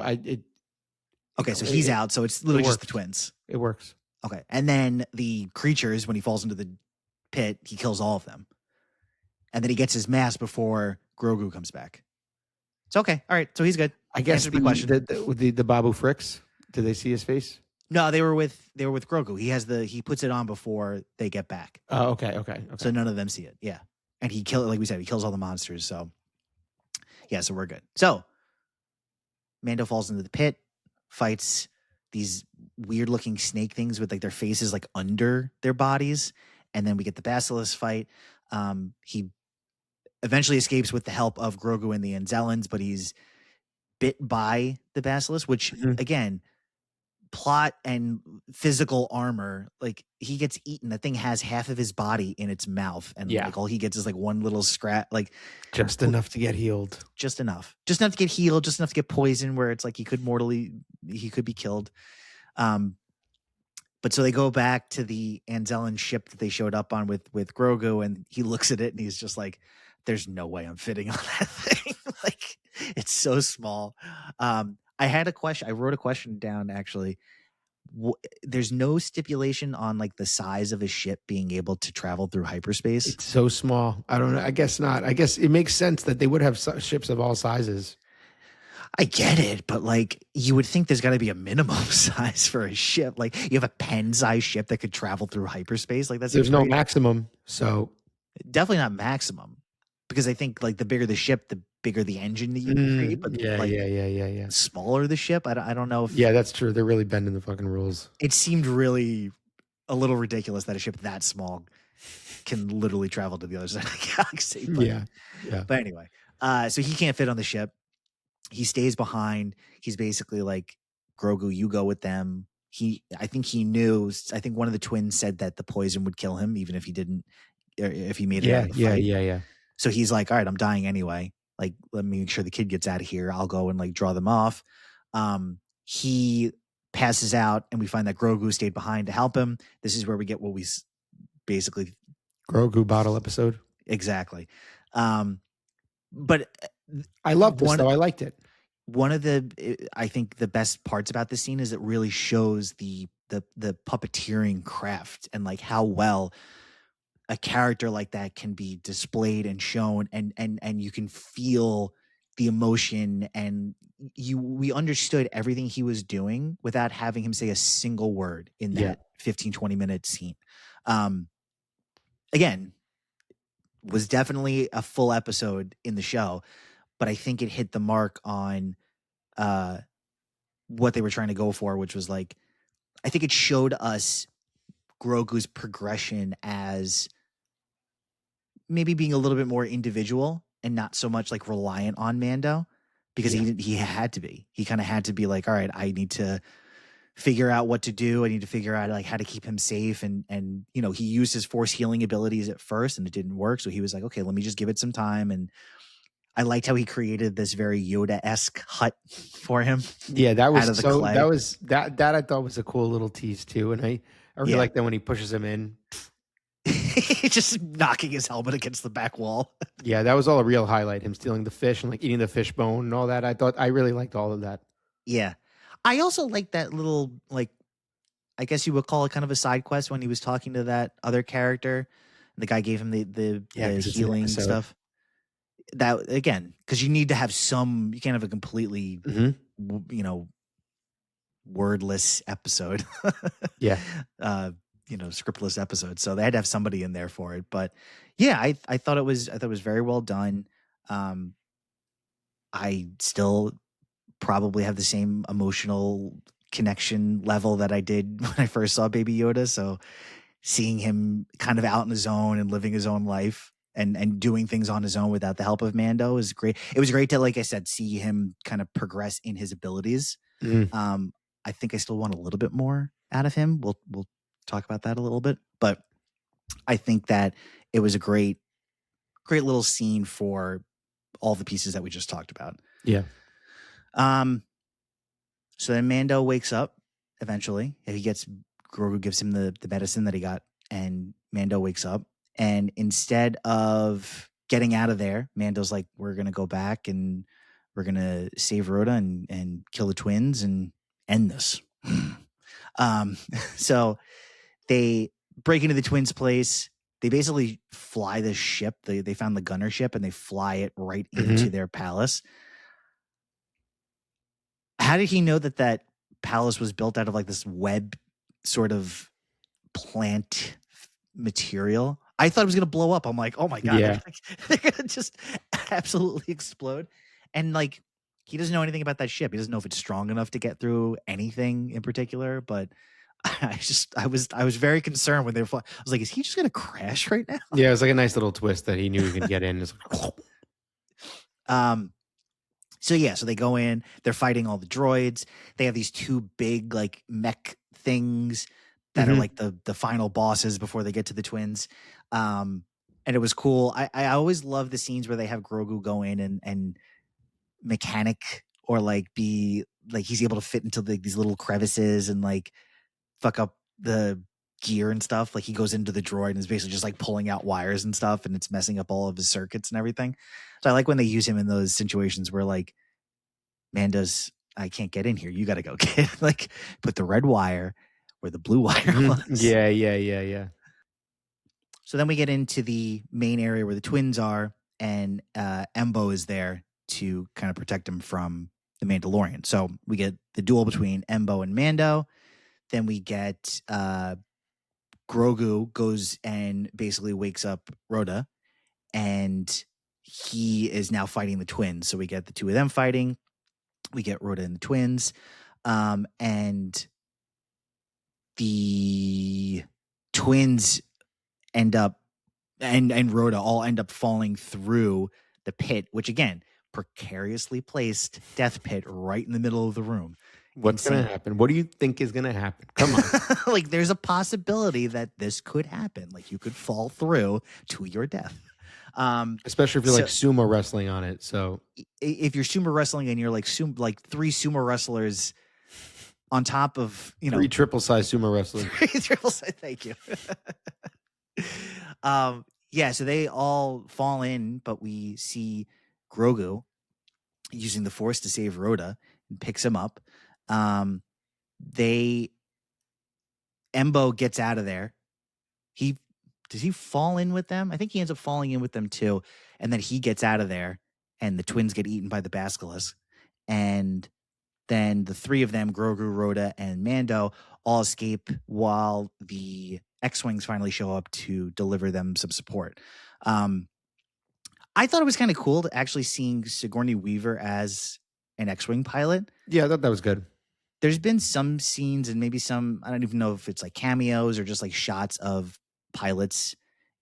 Speaker 2: Okay, so he's out. So it's literally just the
Speaker 1: works.
Speaker 2: twins.
Speaker 1: It works.
Speaker 2: Okay, and then the creatures, when he falls into the pit, he kills all of them, and then he gets his mask before Grogu comes back. It's okay. All right, so he's good.
Speaker 1: I guess
Speaker 2: Answered my question.
Speaker 1: the Babu Fricks. Did they see his face?
Speaker 2: No, they were with Grogu. He puts it on before they get back,
Speaker 1: Oh, okay.
Speaker 2: so none of them see it. Yeah, and he like we said, he kills all the monsters. So yeah, so we're good. So Mando falls into the pit, fights these weird looking snake things with like their faces like under their bodies, and then we get the basilisk fight. He eventually escapes with the help of Grogu and the Anzellans, but he's bit by the basilisk, which again, plot and physical armor, like he gets eaten. That thing has half of his body in its mouth, and like all he gets is like one little scratch, like
Speaker 1: just enough to get healed.
Speaker 2: Just enough to get healed, just enough to get poisoned where it's like he could be killed. But so they go back to the Anzellan ship that they showed up on with Grogu, and he looks at it and he's just like, there's no way I'm fitting on that thing. Like, it's so small. I had a question. I wrote a question down actually. There's no stipulation on like the size of a ship being able to travel through hyperspace.
Speaker 1: It's so small. I don't know. I guess not. I guess it makes sense that they would have ships of all sizes.
Speaker 2: I get it, but like you would think there's got to be a minimum size for a ship. Like you have a pen-sized ship that could travel through hyperspace. Like
Speaker 1: there's no maximum. So
Speaker 2: definitely not maximum, because I think like the bigger the ship, the bigger the engine that you can create. But
Speaker 1: yeah.
Speaker 2: Smaller the ship. I don't know if
Speaker 1: that's true. They're really bending the fucking rules.
Speaker 2: It seemed really a little ridiculous that a ship that small can literally travel to the other side of the galaxy. But,
Speaker 1: yeah.
Speaker 2: But anyway, so he can't fit on the ship. He stays behind. He's basically like, Grogu, you go with them. I think he knew. I think one of the twins said that the poison would kill him, even if he didn't, or if he made it out of the fight.
Speaker 1: Yeah.
Speaker 2: So he's like, all right, I'm dying anyway. Like, let me make sure the kid gets out of here. I'll go and like draw them off. He passes out, and we find that Grogu stayed behind to help him. This is where we get what we basically
Speaker 1: Grogu bottle episode.
Speaker 2: Exactly. But
Speaker 1: I loved this though. I liked it.
Speaker 2: One of I think the best parts about this scene is it really shows the puppeteering craft and like how well a character like that can be displayed and shown, and you can feel the emotion, and we understood everything he was doing without having him say a single word in that 15-20 minute scene. Again, was definitely a full episode in the show, but I think it hit the mark on what they were trying to go for, which was like, I think it showed us Grogu's progression as maybe being a little bit more individual and not so much like reliant on Mando, because he had to be. He kind of had to be like, all right, I need to figure out what to do. I need to figure out like how to keep him safe. And you know, he used his force healing abilities at first and it didn't work. So he was like, okay, let me just give it some time. And I liked how he created this very Yoda-esque hut for him.
Speaker 1: Yeah, that was
Speaker 2: clay.
Speaker 1: That I thought was a cool little tease too. And I really like that when he pushes him in.
Speaker 2: Just knocking his helmet against the back wall.
Speaker 1: Yeah, that was all a real highlight. Him stealing the fish and like eating the fish bone and all that. I really liked all of that.
Speaker 2: Yeah. I also like that little, like, I guess you would call it kind of a side quest when he was talking to that other character. The guy gave him the
Speaker 1: 'cause it's an
Speaker 2: healing
Speaker 1: episode.
Speaker 2: stuff. That again, because you need to have some. You can't have a completely, wordless episode.
Speaker 1: Yeah.
Speaker 2: Scriptless episode. So they had to have somebody in there for it. But yeah, I thought it was very well done. I still probably have the same emotional connection level that I did when I first saw Baby Yoda. So seeing him kind of out in his own and living his own life and doing things on his own without the help of Mando is great. It was great to, like I said, see him kind of progress in his abilities. I think I still want a little bit more out of him. We'll talk about that a little bit, but I think that it was a great little scene for all the pieces that we just talked about.
Speaker 1: Yeah.
Speaker 2: So then Mando wakes up eventually. Grogu gives him the medicine that he got, and Mando wakes up. And instead of getting out of there, Mando's like, we're going to go back and we're going to save Rhoda and kill the twins and end this. So they break into the twins' place. They basically fly this ship. They found the gunner ship and they fly it right into their palace. How did he know that palace was built out of like this web sort of plant material? I thought it was going to blow up. I'm like, oh my God,
Speaker 1: Yeah.
Speaker 2: they're going to just absolutely explode. And like, he doesn't know anything about that ship. He doesn't know if it's strong enough to get through anything in particular, but I was very concerned when they were flying. I was like, is he just going to crash right now?
Speaker 1: Yeah, it was like a nice little twist that he knew he could get in. It's like,
Speaker 2: So they go in, they're fighting all the droids. They have these two big like mech things that are like the final bosses before they get to the twins. And it was cool. I always love the scenes where they have Grogu go in and mechanic or like be like he's able to fit into these little crevices and like fuck up the gear and stuff. Like he goes into the droid and is basically just like pulling out wires and stuff, and it's messing up all of his circuits and everything. So I like when they use him in those situations where like Mando's, I can't get in here. You got to go get like put the red wire where the blue wire was.
Speaker 1: Yeah.
Speaker 2: So then we get into the main area where the twins are, and Embo is there to kind of protect him from the Mandalorian. So we get the duel between Embo and Mando. Then we get Grogu goes and basically wakes up Rhoda, and he is now fighting the twins. So we get the two of them fighting. We get Rhoda and the twins, and the twins end up and Rhoda all end up falling through the pit, which again, precariously placed death pit right in the middle of the room.
Speaker 1: What's going to happen? What do you think is going to happen? Come on.
Speaker 2: Like there's a possibility that this could happen. Like you could fall through to your death.
Speaker 1: Especially if you're like sumo wrestling on it. So
Speaker 2: if you're sumo wrestling and you're like three sumo wrestlers on top of,
Speaker 1: three triple size sumo wrestlers.
Speaker 2: Triple size, thank you. So they all fall in, but we see Grogu using the Force to save Rhoda and picks him up. Embo gets out of there. Does he fall in with them? I think he ends up falling in with them too. And then he gets out of there and the twins get eaten by the Basilisk. And then the three of them, Grogu, Rhoda, and Mando, all escape while the X-Wings finally show up to deliver them some support. I thought it was kind of cool to actually seeing Sigourney Weaver as an X-Wing pilot.
Speaker 1: Yeah, I thought that was good.
Speaker 2: There's been some scenes and maybe some, I don't even know if it's like cameos or just like shots of pilots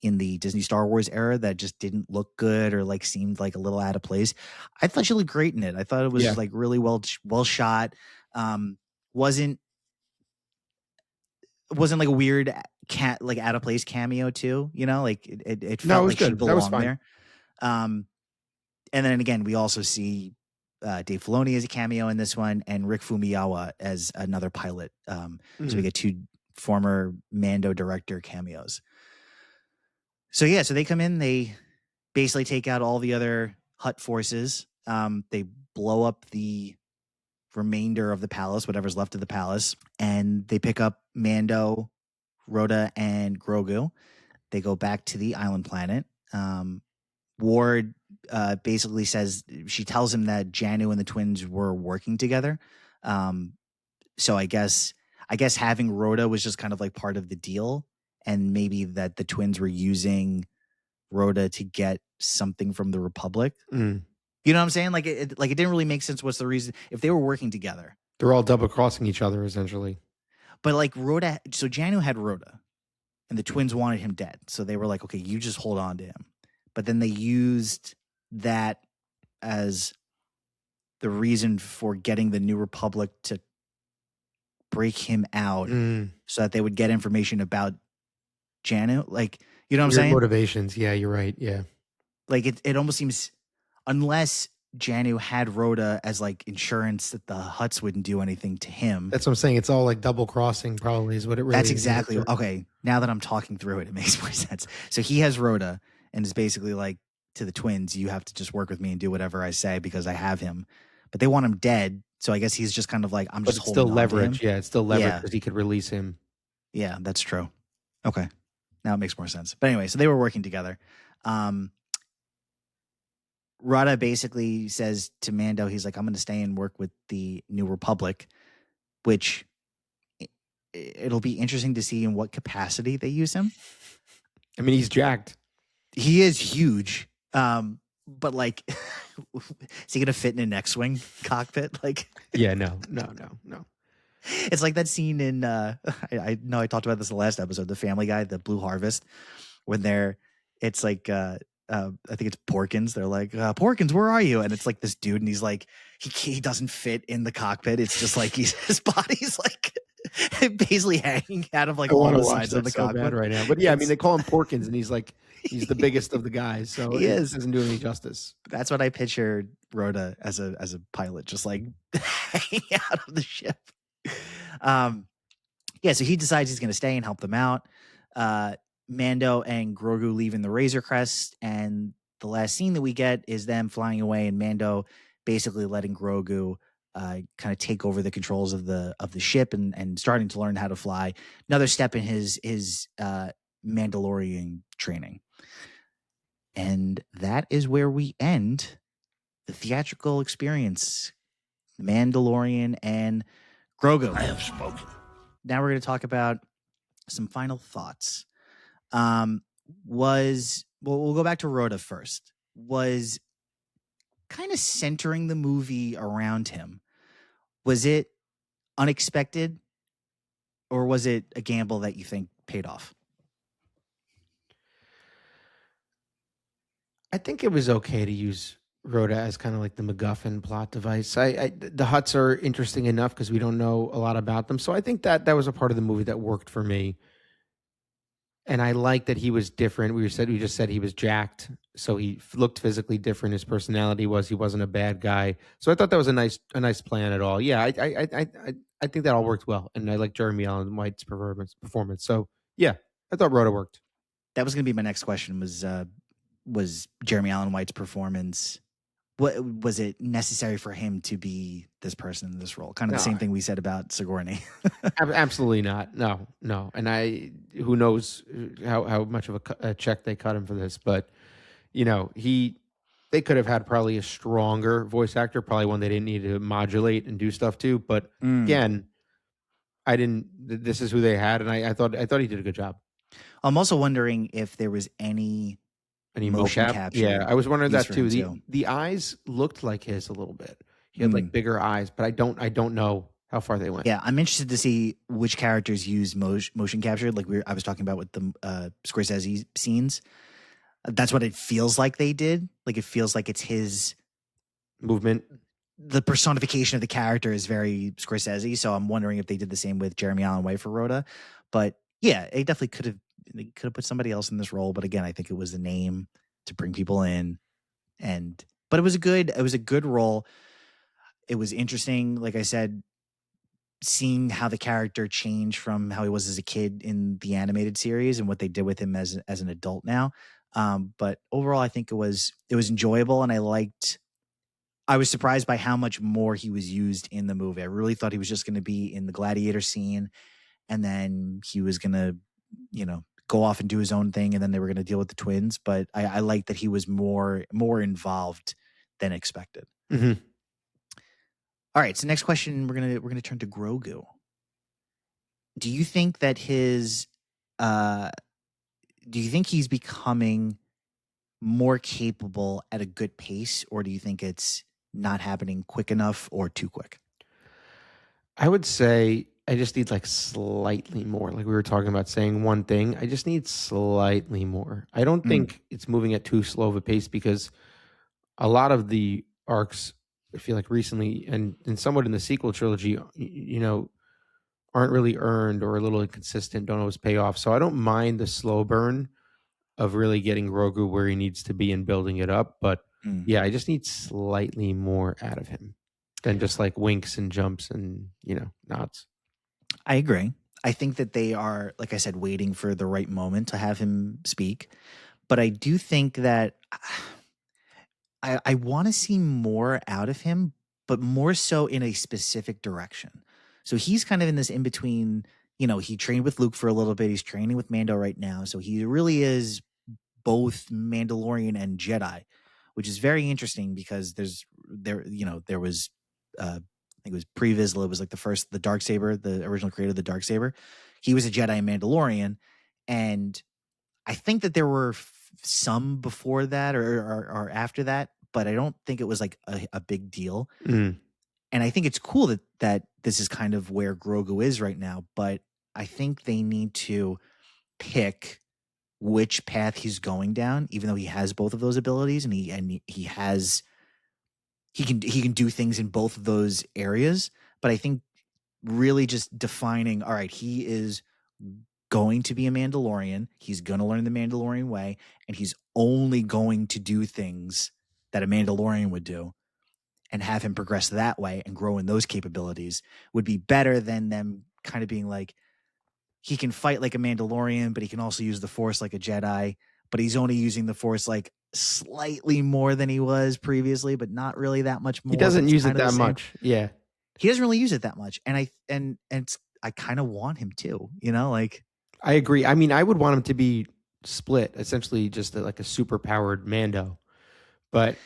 Speaker 2: in the Disney Star Wars era that just didn't look good or like seemed like a little out of place. I thought she looked great in it. I thought it was like really well shot. Wasn't like a weird like out of place cameo too, like it felt like she belonged there. And then again, we also see Dave Filoni as a cameo in this one, and Rick Fumiyawa as another pilot. So we get two former Mando director cameos. So they come in, they basically take out all the other Hutt forces. They blow up the remainder of the palace, whatever's left of the palace, and they pick up Mando, Rhoda, and Grogu. They go back to the island planet. Ward basically says, she tells him that Janu and the twins were working together. So I guess having Rhoda was just kind of like part of the deal, and maybe that the twins were using Rhoda to get something from the Republic.
Speaker 1: Mm.
Speaker 2: You know what I'm saying? Like it didn't really make sense. What's the reason if they were working together?
Speaker 1: They're all double crossing each other essentially.
Speaker 2: But like Rhoda, so Janu had Rhoda, and the twins wanted him dead. So they were like, okay, you just hold on to him. But then they used that as the reason for getting the New Republic to break him out so that they would get information about Janu. Like, you know what I'm saying?
Speaker 1: Motivations. Yeah, you're right. Yeah.
Speaker 2: Like it almost seems, unless Janu had Rhoda as like insurance that the Hutts wouldn't do anything to him.
Speaker 1: That's what I'm saying. It's all like double crossing probably is what it really
Speaker 2: That's
Speaker 1: is.
Speaker 2: exactly. Okay. Now that I'm talking through it, it makes more sense. So he has Rhoda and is basically like to the twins, you have to just work with me and do whatever I say because I have him. But they want him dead. So I guess he's just kind of like, I'm just holding
Speaker 1: still
Speaker 2: on
Speaker 1: leverage.
Speaker 2: to him.
Speaker 1: Yeah, it's still leverage because he could release him.
Speaker 2: Yeah, that's true. Okay. Now it makes more sense. But anyway, so they were working together. Rotta basically says to Mando, he's like, I'm going to stay and work with the New Republic, which it'll be interesting to see in what capacity they use him.
Speaker 1: I mean, he's jacked.
Speaker 2: He is huge. But like, is he going to fit in an X-Wing cockpit? Like,
Speaker 1: yeah, no.
Speaker 2: It's like that scene in, I know I talked about this in the last episode, The Family Guy, the Blue Harvest, when it's like, I think it's Porkins. They're like, Porkins, where are you? And it's like this dude, and he's like, he doesn't fit in the cockpit. It's just like his body's like basically hanging out of like all the sides of the cockpit
Speaker 1: bad right now. But yeah, I mean, they call him Porkins, and he's like, he's the biggest of the guys. So
Speaker 2: he
Speaker 1: doesn't do any justice.
Speaker 2: That's what I pictured Rhoda as a pilot, just like hanging out of the ship. Yeah, so he decides he's going to stay and help them out. Mando and Grogu leaving the Razor Crest, and the last scene that we get is them flying away, and Mando basically letting Grogu kind of take over the controls of the ship and starting to learn how to fly. Another step in his Mandalorian training. And that is where we end the theatrical experience, Mandalorian and Grogu.
Speaker 3: I have spoken.
Speaker 2: Now we're going to talk about some final thoughts. We'll go back to Rhoda first. Was kind of centering the movie around him. Was it unexpected, or was it a gamble that you think paid off?
Speaker 1: I think it was okay to use Rhoda as kind of like the MacGuffin plot device. The Hutts are interesting enough because we don't know a lot about them. So I think that was a part of the movie that worked for me. And I like that he was different. We just said he was jacked, so he looked physically different. His personality he wasn't a bad guy. So I thought that was a nice plan at all. Yeah, I think that all worked well, and I like Jeremy Allen White's performance. So yeah, I thought Rhoda worked.
Speaker 2: That was going to be my next question. Was Jeremy Allen White's performance? What was it necessary for him to be this person in this role? Kind of the same thing we said about Sigourney.
Speaker 1: Absolutely not. No. And who knows how much of a check they cut him for this, but you know, they could have had probably a stronger voice actor, probably one they didn't need to modulate and do stuff to. But again, this is who they had. And I thought he did a good job.
Speaker 2: I'm also wondering if there was any motion capture.
Speaker 1: Yeah, I was wondering that too. The eyes looked like his a little bit. He had like bigger eyes, but I don't know how far they went.
Speaker 2: Yeah, I'm interested to see which characters use motion capture. Like I was talking about with the Scorsese scenes. That's what it feels like they did. Like it feels like it's his
Speaker 1: movement.
Speaker 2: The personification of the character is very Scorsese. So I'm wondering if they did the same with Jeremy Allen White for Rhoda. But yeah, it definitely could have put somebody else in this role, but again, I think it was the name to bring people in, but it was a good role. It was interesting, like I said, seeing how the character changed from how he was as a kid in the animated series and what they did with him as an adult now. But overall, I think it was enjoyable, and I was surprised by how much more he was used in the movie. I really thought he was just going to be in the gladiator scene, and then he was going to, go off and do his own thing, and then they were going to deal with the twins. But I like that he was more involved than expected.
Speaker 1: Mm-hmm.
Speaker 2: All right, so next question, we're gonna turn to Grogu. Do you think that do you think he's becoming more capable at a good pace, or do you think it's not happening quick enough or too quick?
Speaker 1: I would say I just need like slightly more. Like we were talking about saying one thing. I just need slightly more. I don't think it's moving at too slow of a pace because a lot of the arcs, I feel like recently and somewhat in the sequel trilogy, aren't really earned or a little inconsistent, don't always pay off. So I don't mind the slow burn of really getting Grogu where he needs to be and building it up. But yeah, I just need slightly more out of him than just like winks and jumps and, nods.
Speaker 2: I agree. I think that they are, like I said, waiting for the right moment to have him speak. But I do think that I want to see more out of him, but more so in a specific direction. So he's kind of in this in between, he trained with Luke for a little bit. He's training with Mando right now. So he really is both Mandalorian and Jedi, which is very interesting because there was, I think it was Pre-Vizsla. It was like the Darksaber, the original creator of the Darksaber. He was a Jedi and Mandalorian. And I think that there were some before that or after that, but I don't think it was like a big deal. And I think it's cool that this is kind of where Grogu is right now, but I think they need to pick which path he's going down, even though he has both of those abilities and he can do things in both of those areas. But I think really just defining, all right, he is going to be a Mandalorian. He's going to learn the Mandalorian way, and he's only going to do things that a Mandalorian would do, and have him progress that way and grow in those capabilities would be better than them kind of being like, he can fight like a Mandalorian, but he can also use the Force like a Jedi, but he's only using the Force like slightly more than he was previously, but not really that much more.
Speaker 1: He doesn't use it that much. Yeah.
Speaker 2: He doesn't really use it that much. And I kind of want him to, like.
Speaker 1: I agree. I mean, I would want him to be split, essentially just like a super powered Mando, but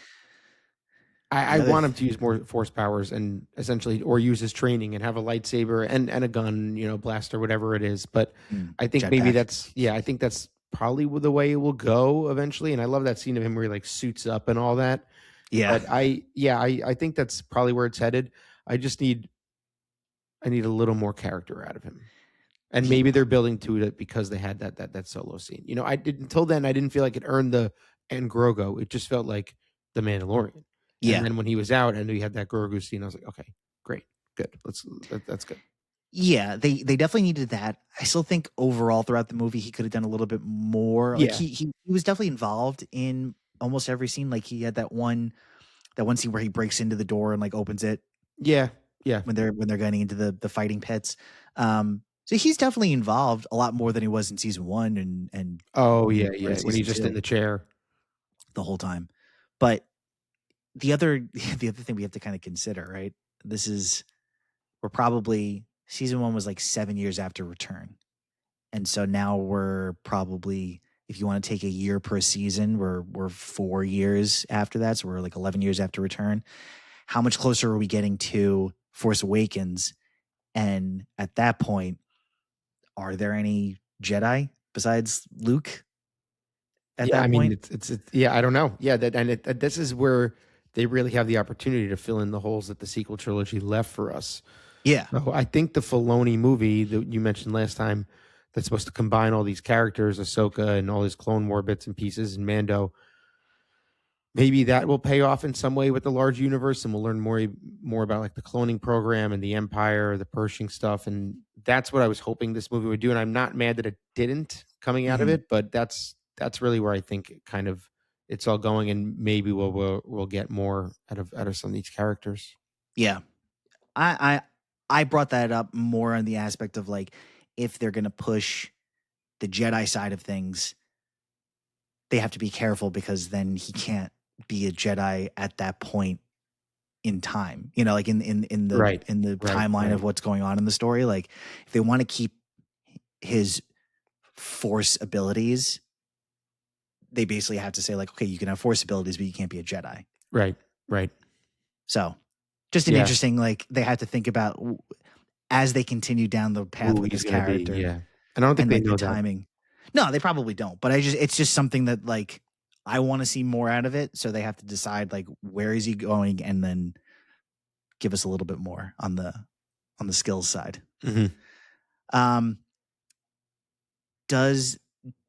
Speaker 1: I want him to use more Force powers and essentially, or use his training and have a lightsaber and a gun, blaster, whatever it is. But I think maybe I think that's probably the way it will go eventually. And I love that scene of him where he like suits up and all that.
Speaker 2: Yeah.
Speaker 1: But I think that's probably where it's headed. I need a little more character out of him. And maybe they're building to it because they had that solo scene. Until then, I didn't feel like it earned the and Grogu. It just felt like the Mandalorian. Yeah. And then when he was out and we had that Grogu scene, I was like, okay, great, good. That's good.
Speaker 2: Yeah, they definitely needed that. I still think overall throughout the movie, he could have done a little bit more. Like he was definitely involved in almost every scene. Like he had that one scene where he breaks into the door and like opens it.
Speaker 1: Yeah. Yeah.
Speaker 2: When they're getting into the fighting pits. So he's definitely involved a lot more than he was in season 1 and
Speaker 1: oh yeah. When he's just in the chair
Speaker 2: the whole time. But the other thing we have to kind of consider, right? We're probably, season 1 was like 7 years after Return. And so now we're probably, if you want to take a year per season, we're 4 years after that. So we're like 11 years after Return. How much closer are we getting to Force Awakens? And at that point, are there any Jedi besides Luke at that point?
Speaker 1: It's I don't know. Yeah. This is where they really have the opportunity to fill in the holes that the sequel trilogy left for us.
Speaker 2: Yeah.
Speaker 1: So I think the Filoni movie that you mentioned last time, that's supposed to combine all these characters, Ahsoka and all his Clone War bits and pieces, and Mando, maybe that will pay off in some way with the large universe, and we'll learn more about like the cloning program and the Empire, the Pershing stuff, and that's what I was hoping this movie would do. And I'm not mad that it didn't coming out of it, but that's really where I think kind of it's all going, and maybe we'll get more out of some of these characters.
Speaker 2: Yeah, I brought that up more on the aspect of like, if they're going to push the Jedi side of things, they have to be careful because then he can't be a Jedi at that point in time. Like in the timeline of what's going on in the story. Like if they want to keep his Force abilities, they basically have to say like, okay, you can have Force abilities, but you can't be a Jedi.
Speaker 1: Right.
Speaker 2: So just an
Speaker 1: Yeah.
Speaker 2: interesting, like they have to think about as they continue down the path
Speaker 1: Who
Speaker 2: with
Speaker 1: he's
Speaker 2: this
Speaker 1: gonna be,
Speaker 2: character.
Speaker 1: yeah. And I don't think
Speaker 2: And
Speaker 1: they
Speaker 2: like
Speaker 1: know
Speaker 2: the
Speaker 1: that.
Speaker 2: timing. No, they probably don't. But it's just something that like I want to see more out of it. So they have to decide like where is he going, and then give us a little bit more on the skills side.
Speaker 1: Mhm.
Speaker 2: Does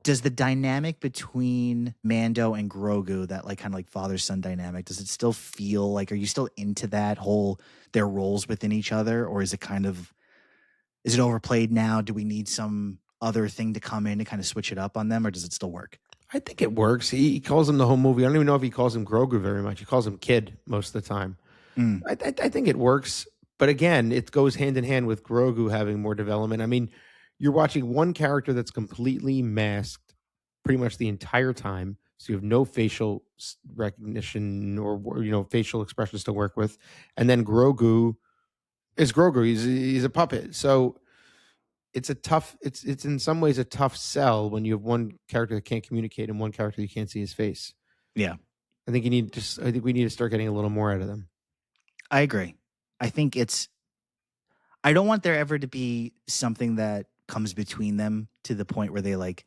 Speaker 2: the dynamic between Mando and Grogu, that like kind of like father-son dynamic, does it still feel like, are you still into that whole their roles within each other, or is it overplayed now? Do we need some other thing to come in to kind of switch it up on them, or does it still work?
Speaker 1: I think it works. He calls him the whole movie. I don't even know if he calls him Grogu very much. He calls him Kid most of the time. I think it works. But again, it goes hand in hand with Grogu having more development. I mean, you're watching one character that's completely masked pretty much the entire time. So you have no facial recognition or facial expressions to work with. And then Grogu is Grogu. He's a puppet. So it's in some ways a tough sell when you have one character that can't communicate and one character you can't see his face.
Speaker 2: Yeah.
Speaker 1: I think we need to start getting a little more out of them.
Speaker 2: I agree. I think I don't want there ever to be something that comes between them to the point where they like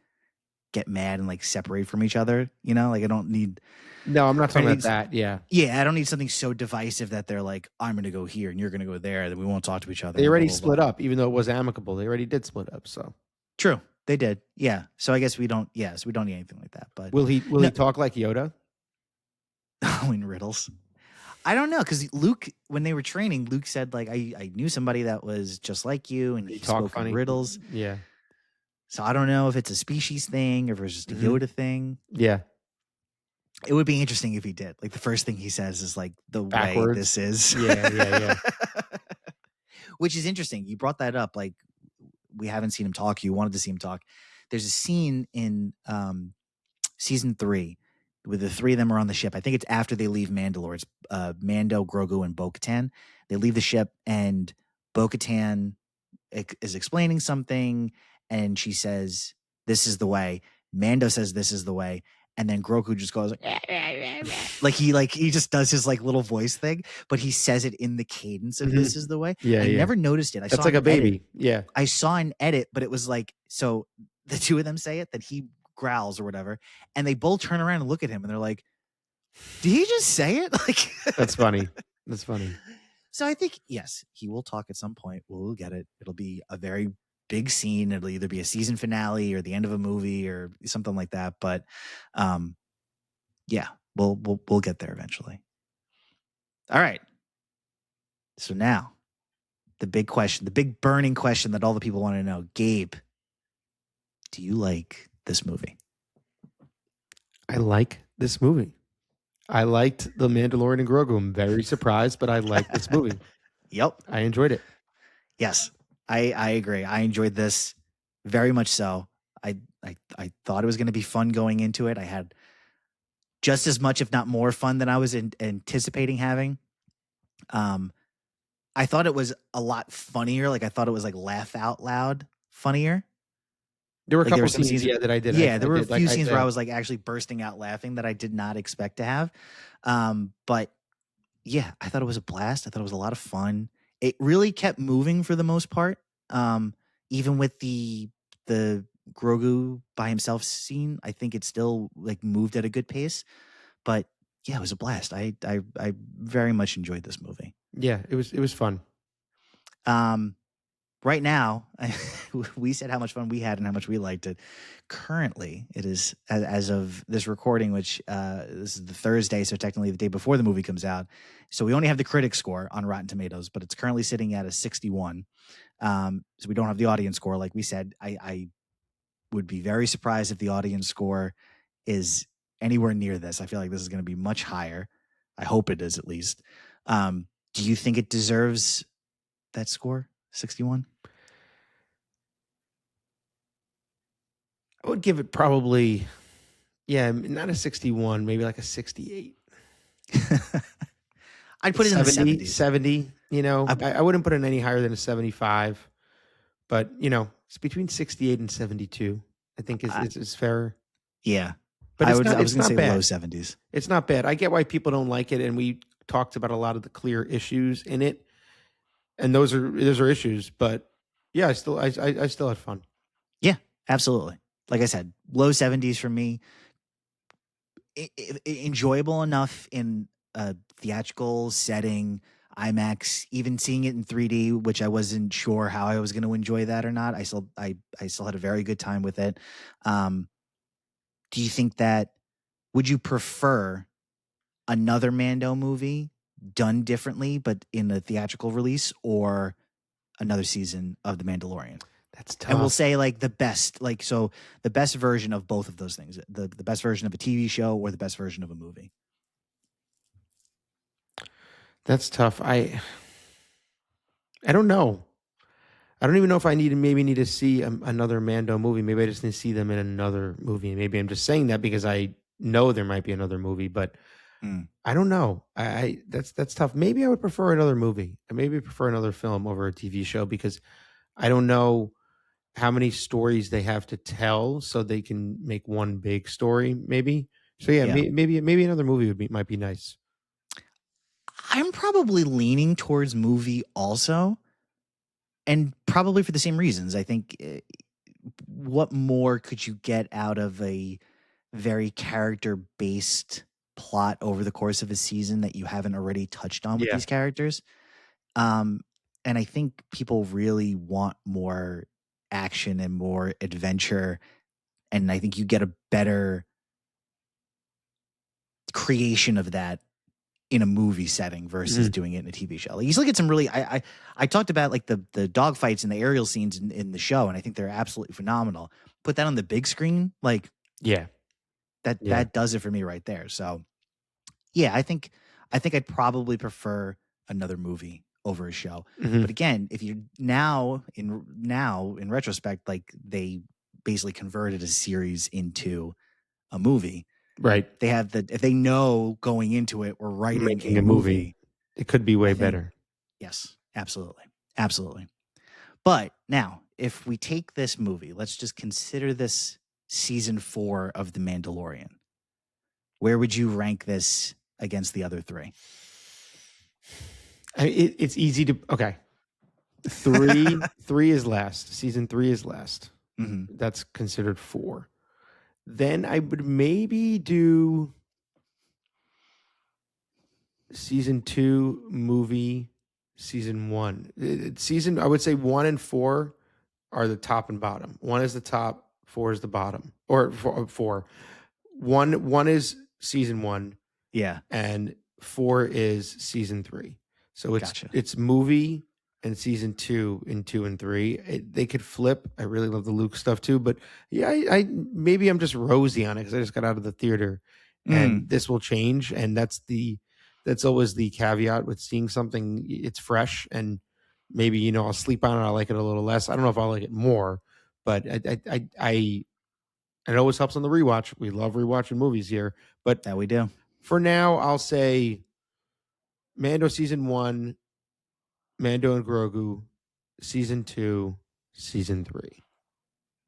Speaker 2: get mad and like separate from each other. Like I don't need.
Speaker 1: No, I'm not talking about that. Yeah.
Speaker 2: Yeah, I don't need something so divisive that they're like, I'm going to go here and you're going to go there. Then we won't talk to each other.
Speaker 1: They already split up, even though it was amicable. They already did split up. So
Speaker 2: true, they did. Yeah. So I guess we don't. Yes, we don't need anything like that. But
Speaker 1: will he talk like Yoda?
Speaker 2: In riddles. I don't know, because Luke, when they were training, Luke said like, I knew somebody that was just like you, and he spoke funny riddles.
Speaker 1: Yeah.
Speaker 2: So I don't know if it's a species thing or if it's just a Yoda thing.
Speaker 1: Yeah.
Speaker 2: It would be interesting if he did. Like the first thing he says is like the
Speaker 1: backwards.
Speaker 2: Way this is.
Speaker 1: Yeah.
Speaker 2: Which is interesting. You brought that up. Like we haven't seen him talk. You wanted to see him talk. There's a scene in season 3 where the three of them are on the ship. I think it's after they leave Mandalore. It's Mando, Grogu, and Bo-Katan. They leave the ship, and Bo-Katan is explaining something, and she says, "This is the way." Mando says, "This is the way," and then Grogu just goes like he just does his like little voice thing, but he says it in the cadence of "This is the way."
Speaker 1: Yeah,
Speaker 2: I never noticed it.
Speaker 1: That's like a baby.
Speaker 2: Edit.
Speaker 1: Yeah,
Speaker 2: I saw an edit, but it was like, so the two of them say it, that he growls or whatever, and they both turn around and look at him, and they're like, "Did he just say it?" Like
Speaker 1: that's funny. That's funny.
Speaker 2: So I think yes, he will talk at some point. We'll get it. It'll be a very big scene. It'll either be a season finale or the end of a movie or something like that. But yeah, we'll get there eventually. All right. So now the big question, the big burning question that all the people want to know. Gabe, do you like this movie?
Speaker 1: I like this movie. I liked The Mandalorian and Grogu. I'm very surprised, but I like this movie.
Speaker 2: Yep.
Speaker 1: I enjoyed it.
Speaker 2: Yes, I agree. I enjoyed this very much so. I thought it was going to be fun going into it. I had just as much, if not more fun than I was anticipating having. I thought it was a lot funnier. Like I thought it was like laugh out loud funnier.
Speaker 1: There were a
Speaker 2: like,
Speaker 1: couple scenes that I did.
Speaker 2: Yeah, there were a few scenes where I was like actually bursting out laughing that I did not expect to have. But yeah, I thought it was a blast. I thought it was a lot of fun. It really kept moving for the most part. Even with the Grogu by himself scene, I think it still like moved at a good pace. But yeah, it was a blast. I very much enjoyed this movie.
Speaker 1: Yeah, it was fun.
Speaker 2: Right now, we said how much fun we had and how much we liked it. Currently, it is, as of this recording, which this is the Thursday, so technically the day before the movie comes out. So we only have the critic score on Rotten Tomatoes, but it's currently sitting at a 61. So we don't have the audience score. Like we said, I would be very surprised if the audience score is anywhere near this. I feel like this is going to be much higher. I hope it is, at least. Do you think it deserves that score, 61?
Speaker 1: I would give it probably, not a 61, maybe like a 68.
Speaker 2: I'd put it in the 70s.
Speaker 1: 70, I wouldn't put it any higher than a 75, but it's between 68 and 72. I think
Speaker 2: I-
Speaker 1: is fair.
Speaker 2: Yeah.
Speaker 1: But
Speaker 2: I
Speaker 1: it's
Speaker 2: was
Speaker 1: not,
Speaker 2: going
Speaker 1: it's
Speaker 2: to
Speaker 1: not
Speaker 2: say
Speaker 1: bad.
Speaker 2: low 70s.
Speaker 1: It's not bad. I get why people don't like it, and we talked about a lot of the clear issues in it, and those are issues. But yeah, I still had fun.
Speaker 2: Yeah, absolutely. Like I said, low 70s for me. Enjoyable enough in a theatrical setting, IMAX, even seeing it in 3D, which I wasn't sure how I was going to enjoy that or not. I still had a very good time with it. Do you think that would you prefer another Mando movie done differently but in a theatrical release, or another season of The Mandalorian?
Speaker 1: That's tough.
Speaker 2: And we'll say like the best, like, so the best version of both of those things, the best version of a TV show or the best version of a movie.
Speaker 1: That's tough. I don't know. I don't even know if I need to see another Mando movie. Maybe I just need to see them in another movie. Maybe I'm just saying that because I know there might be another movie, but I don't know. That's tough. Maybe I would prefer another movie. Maybe I prefer another film over a TV show because I don't know how many stories they have to tell so they can make one big story. Maybe. So yeah. Maybe another movie might be nice.
Speaker 2: I'm probably leaning towards movie also, and probably for the same reasons. I think what more could you get out of a very character-based plot over the course of a season that you haven't already touched on with these characters? And I think people really want more action and more adventure, and I think you get a better creation of that in a movie setting versus doing it in a TV show. Like, you still get some really. I talked about like the dog fights and the aerial scenes in the show, and I think they're absolutely phenomenal. Put that on the big screen, like that does it for me right there. So yeah, I think I'd probably prefer another movie over a show. But again, if you now in retrospect, like they basically converted a series into a movie.
Speaker 1: Right.
Speaker 2: They have if they know going into it we're writing
Speaker 1: Making
Speaker 2: a movie,
Speaker 1: it could be way better.
Speaker 2: Yes, absolutely. Absolutely. But now, if we take this movie, let's just consider this season 4 of The Mandalorian. Where would you rank this against the other 3?
Speaker 1: It's easy to okay. 3 is last. Season 3 is last. That's considered 4. Then I would maybe do season 2 movie, season 1. I would say 1 and 4 are the top and bottom. 1 is the top, 4 is the bottom. Or 4. 1 is season 1.
Speaker 2: Yeah.
Speaker 1: And 4 is season 3. So
Speaker 2: Gotcha.
Speaker 1: It's movie and season 2 in 2 and 3. They could flip. I really love the Luke stuff too, but yeah, I maybe I'm just rosy on it because I just got out of the theater, and this will change. And that's always the caveat with seeing something. It's fresh, and maybe I'll sleep on it. I'll like it a little less. I don't know if I'll like it more, but it always helps on the rewatch. We love rewatching movies here, but
Speaker 2: that we do.
Speaker 1: For now, I'll say Mando season 1, Mando and Grogu season 2, season 3.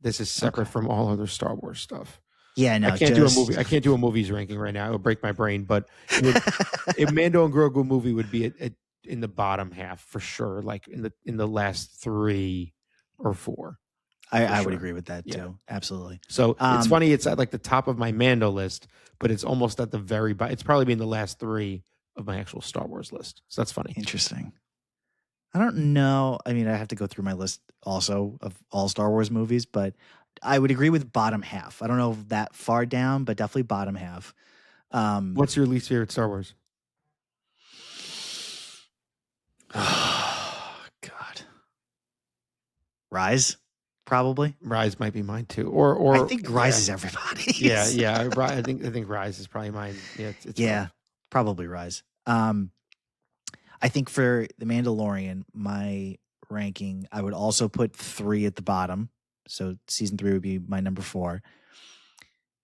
Speaker 1: This is separate from all other Star Wars stuff.
Speaker 2: Yeah, no,
Speaker 1: I can't do a movies ranking right now. It would break my brain. But a Mando and Grogu movie would be in the bottom half for sure, like in the last 3 or 4.
Speaker 2: I would agree with that too. Absolutely.
Speaker 1: So it's funny. It's at like the top of my Mando list, but it's almost at the very bottom. It's probably been the last 3 of my actual Star Wars list. So that's funny.
Speaker 2: Interesting. I don't know. I mean, I have to go through my list also of all Star Wars movies, but I would agree with bottom half. I don't know that far down, but definitely bottom half.
Speaker 1: What's your least favorite Star Wars?
Speaker 2: Oh, God. Rise, probably.
Speaker 1: Rise might be mine too. Or
Speaker 2: I think Rise is everybody's.
Speaker 1: Yeah. I think Rise is probably mine. Yeah, it's
Speaker 2: probably Rise. I think for The Mandalorian, my ranking, I would also put 3 at the bottom. So season 3 would be my number 4.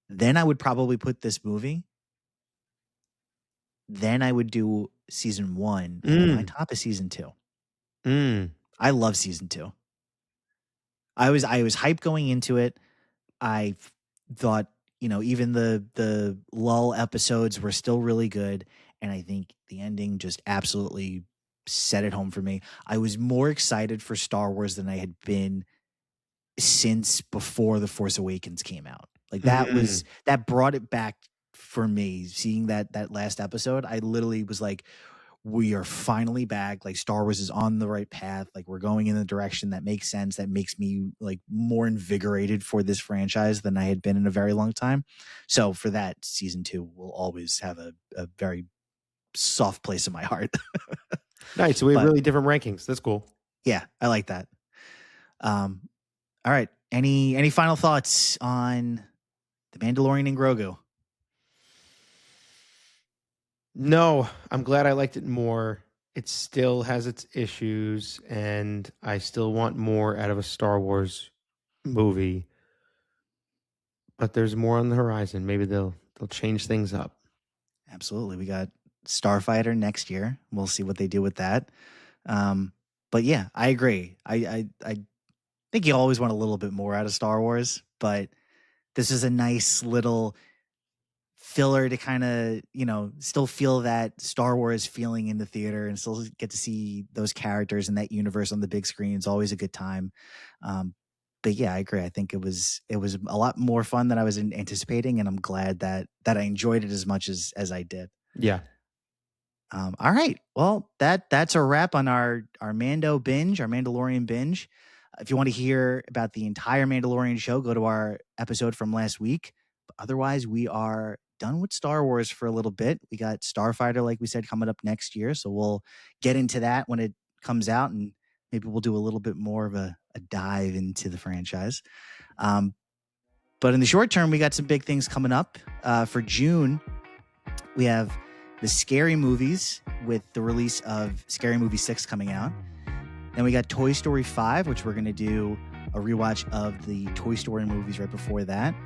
Speaker 2: Then I would probably put this movie. Then I would do season 1. And my top is season 2. I love season 2. I was hyped going into it. I thought, even the lull episodes were still really good. And I think the ending just absolutely set it home for me. I was more excited for Star Wars than I had been since before The Force Awakens came out. Like that brought it back for me. Seeing that last episode, I literally was like, we are finally back. Like Star Wars is on the right path. Like we're going in the direction that makes sense. That makes me like more invigorated for this franchise than I had been in a very long time. So for that, season 2 will always have a very soft place in my heart.
Speaker 1: Nice. So we have really different rankings. That's cool.
Speaker 2: Yeah, I like that. All right. Any final thoughts on The Mandalorian and Grogu?
Speaker 1: No, I'm glad I liked it more. It still has its issues, and I still want more out of a Star Wars movie. But there's more on the horizon. Maybe they'll change things up.
Speaker 2: Absolutely. We got Starfighter next year. We'll see what they do with that. But yeah, I agree. I think you always want a little bit more out of Star Wars, but this is a nice little filler to kind of, still feel that Star Wars feeling in the theater and still get to see those characters in that universe on the big screen. It's always a good time. But yeah, I agree. I think it was a lot more fun than I was anticipating, and I'm glad that I enjoyed it as much as I did.
Speaker 1: Yeah.
Speaker 2: All right. Well, that's a wrap on our Mando binge, our Mandalorian binge. If you want to hear about the entire Mandalorian show, go to our episode from last week. But otherwise, we are done with Star Wars for a little bit. We got Starfighter, like we said, coming up next year. So we'll get into that when it comes out, and maybe we'll do a little bit more of a dive into the franchise. But in the short term, we got some big things coming up. For June, we have the Scary Movies with the release of Scary Movie 6 coming out. Then we got Toy Story 5, which we're going to do a rewatch of the Toy Story movies right before that.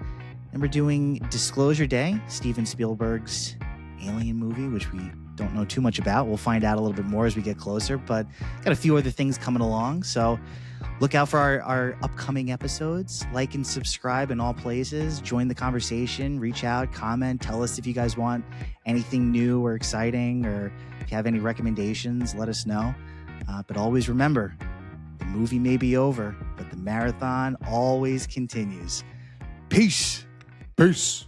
Speaker 2: And we're doing Disclosure Day, Steven Spielberg's Alien movie, which we don't know too much about. We'll find out a little bit more as we get closer, but got a few other things coming along. So look out for our upcoming episodes. Like and subscribe in all places. Join the conversation. Reach out, comment, tell us if you guys want anything new or exciting, or if you have any recommendations, let us know. But always remember, the movie may be over, but the marathon always continues. Peace.
Speaker 1: Peace.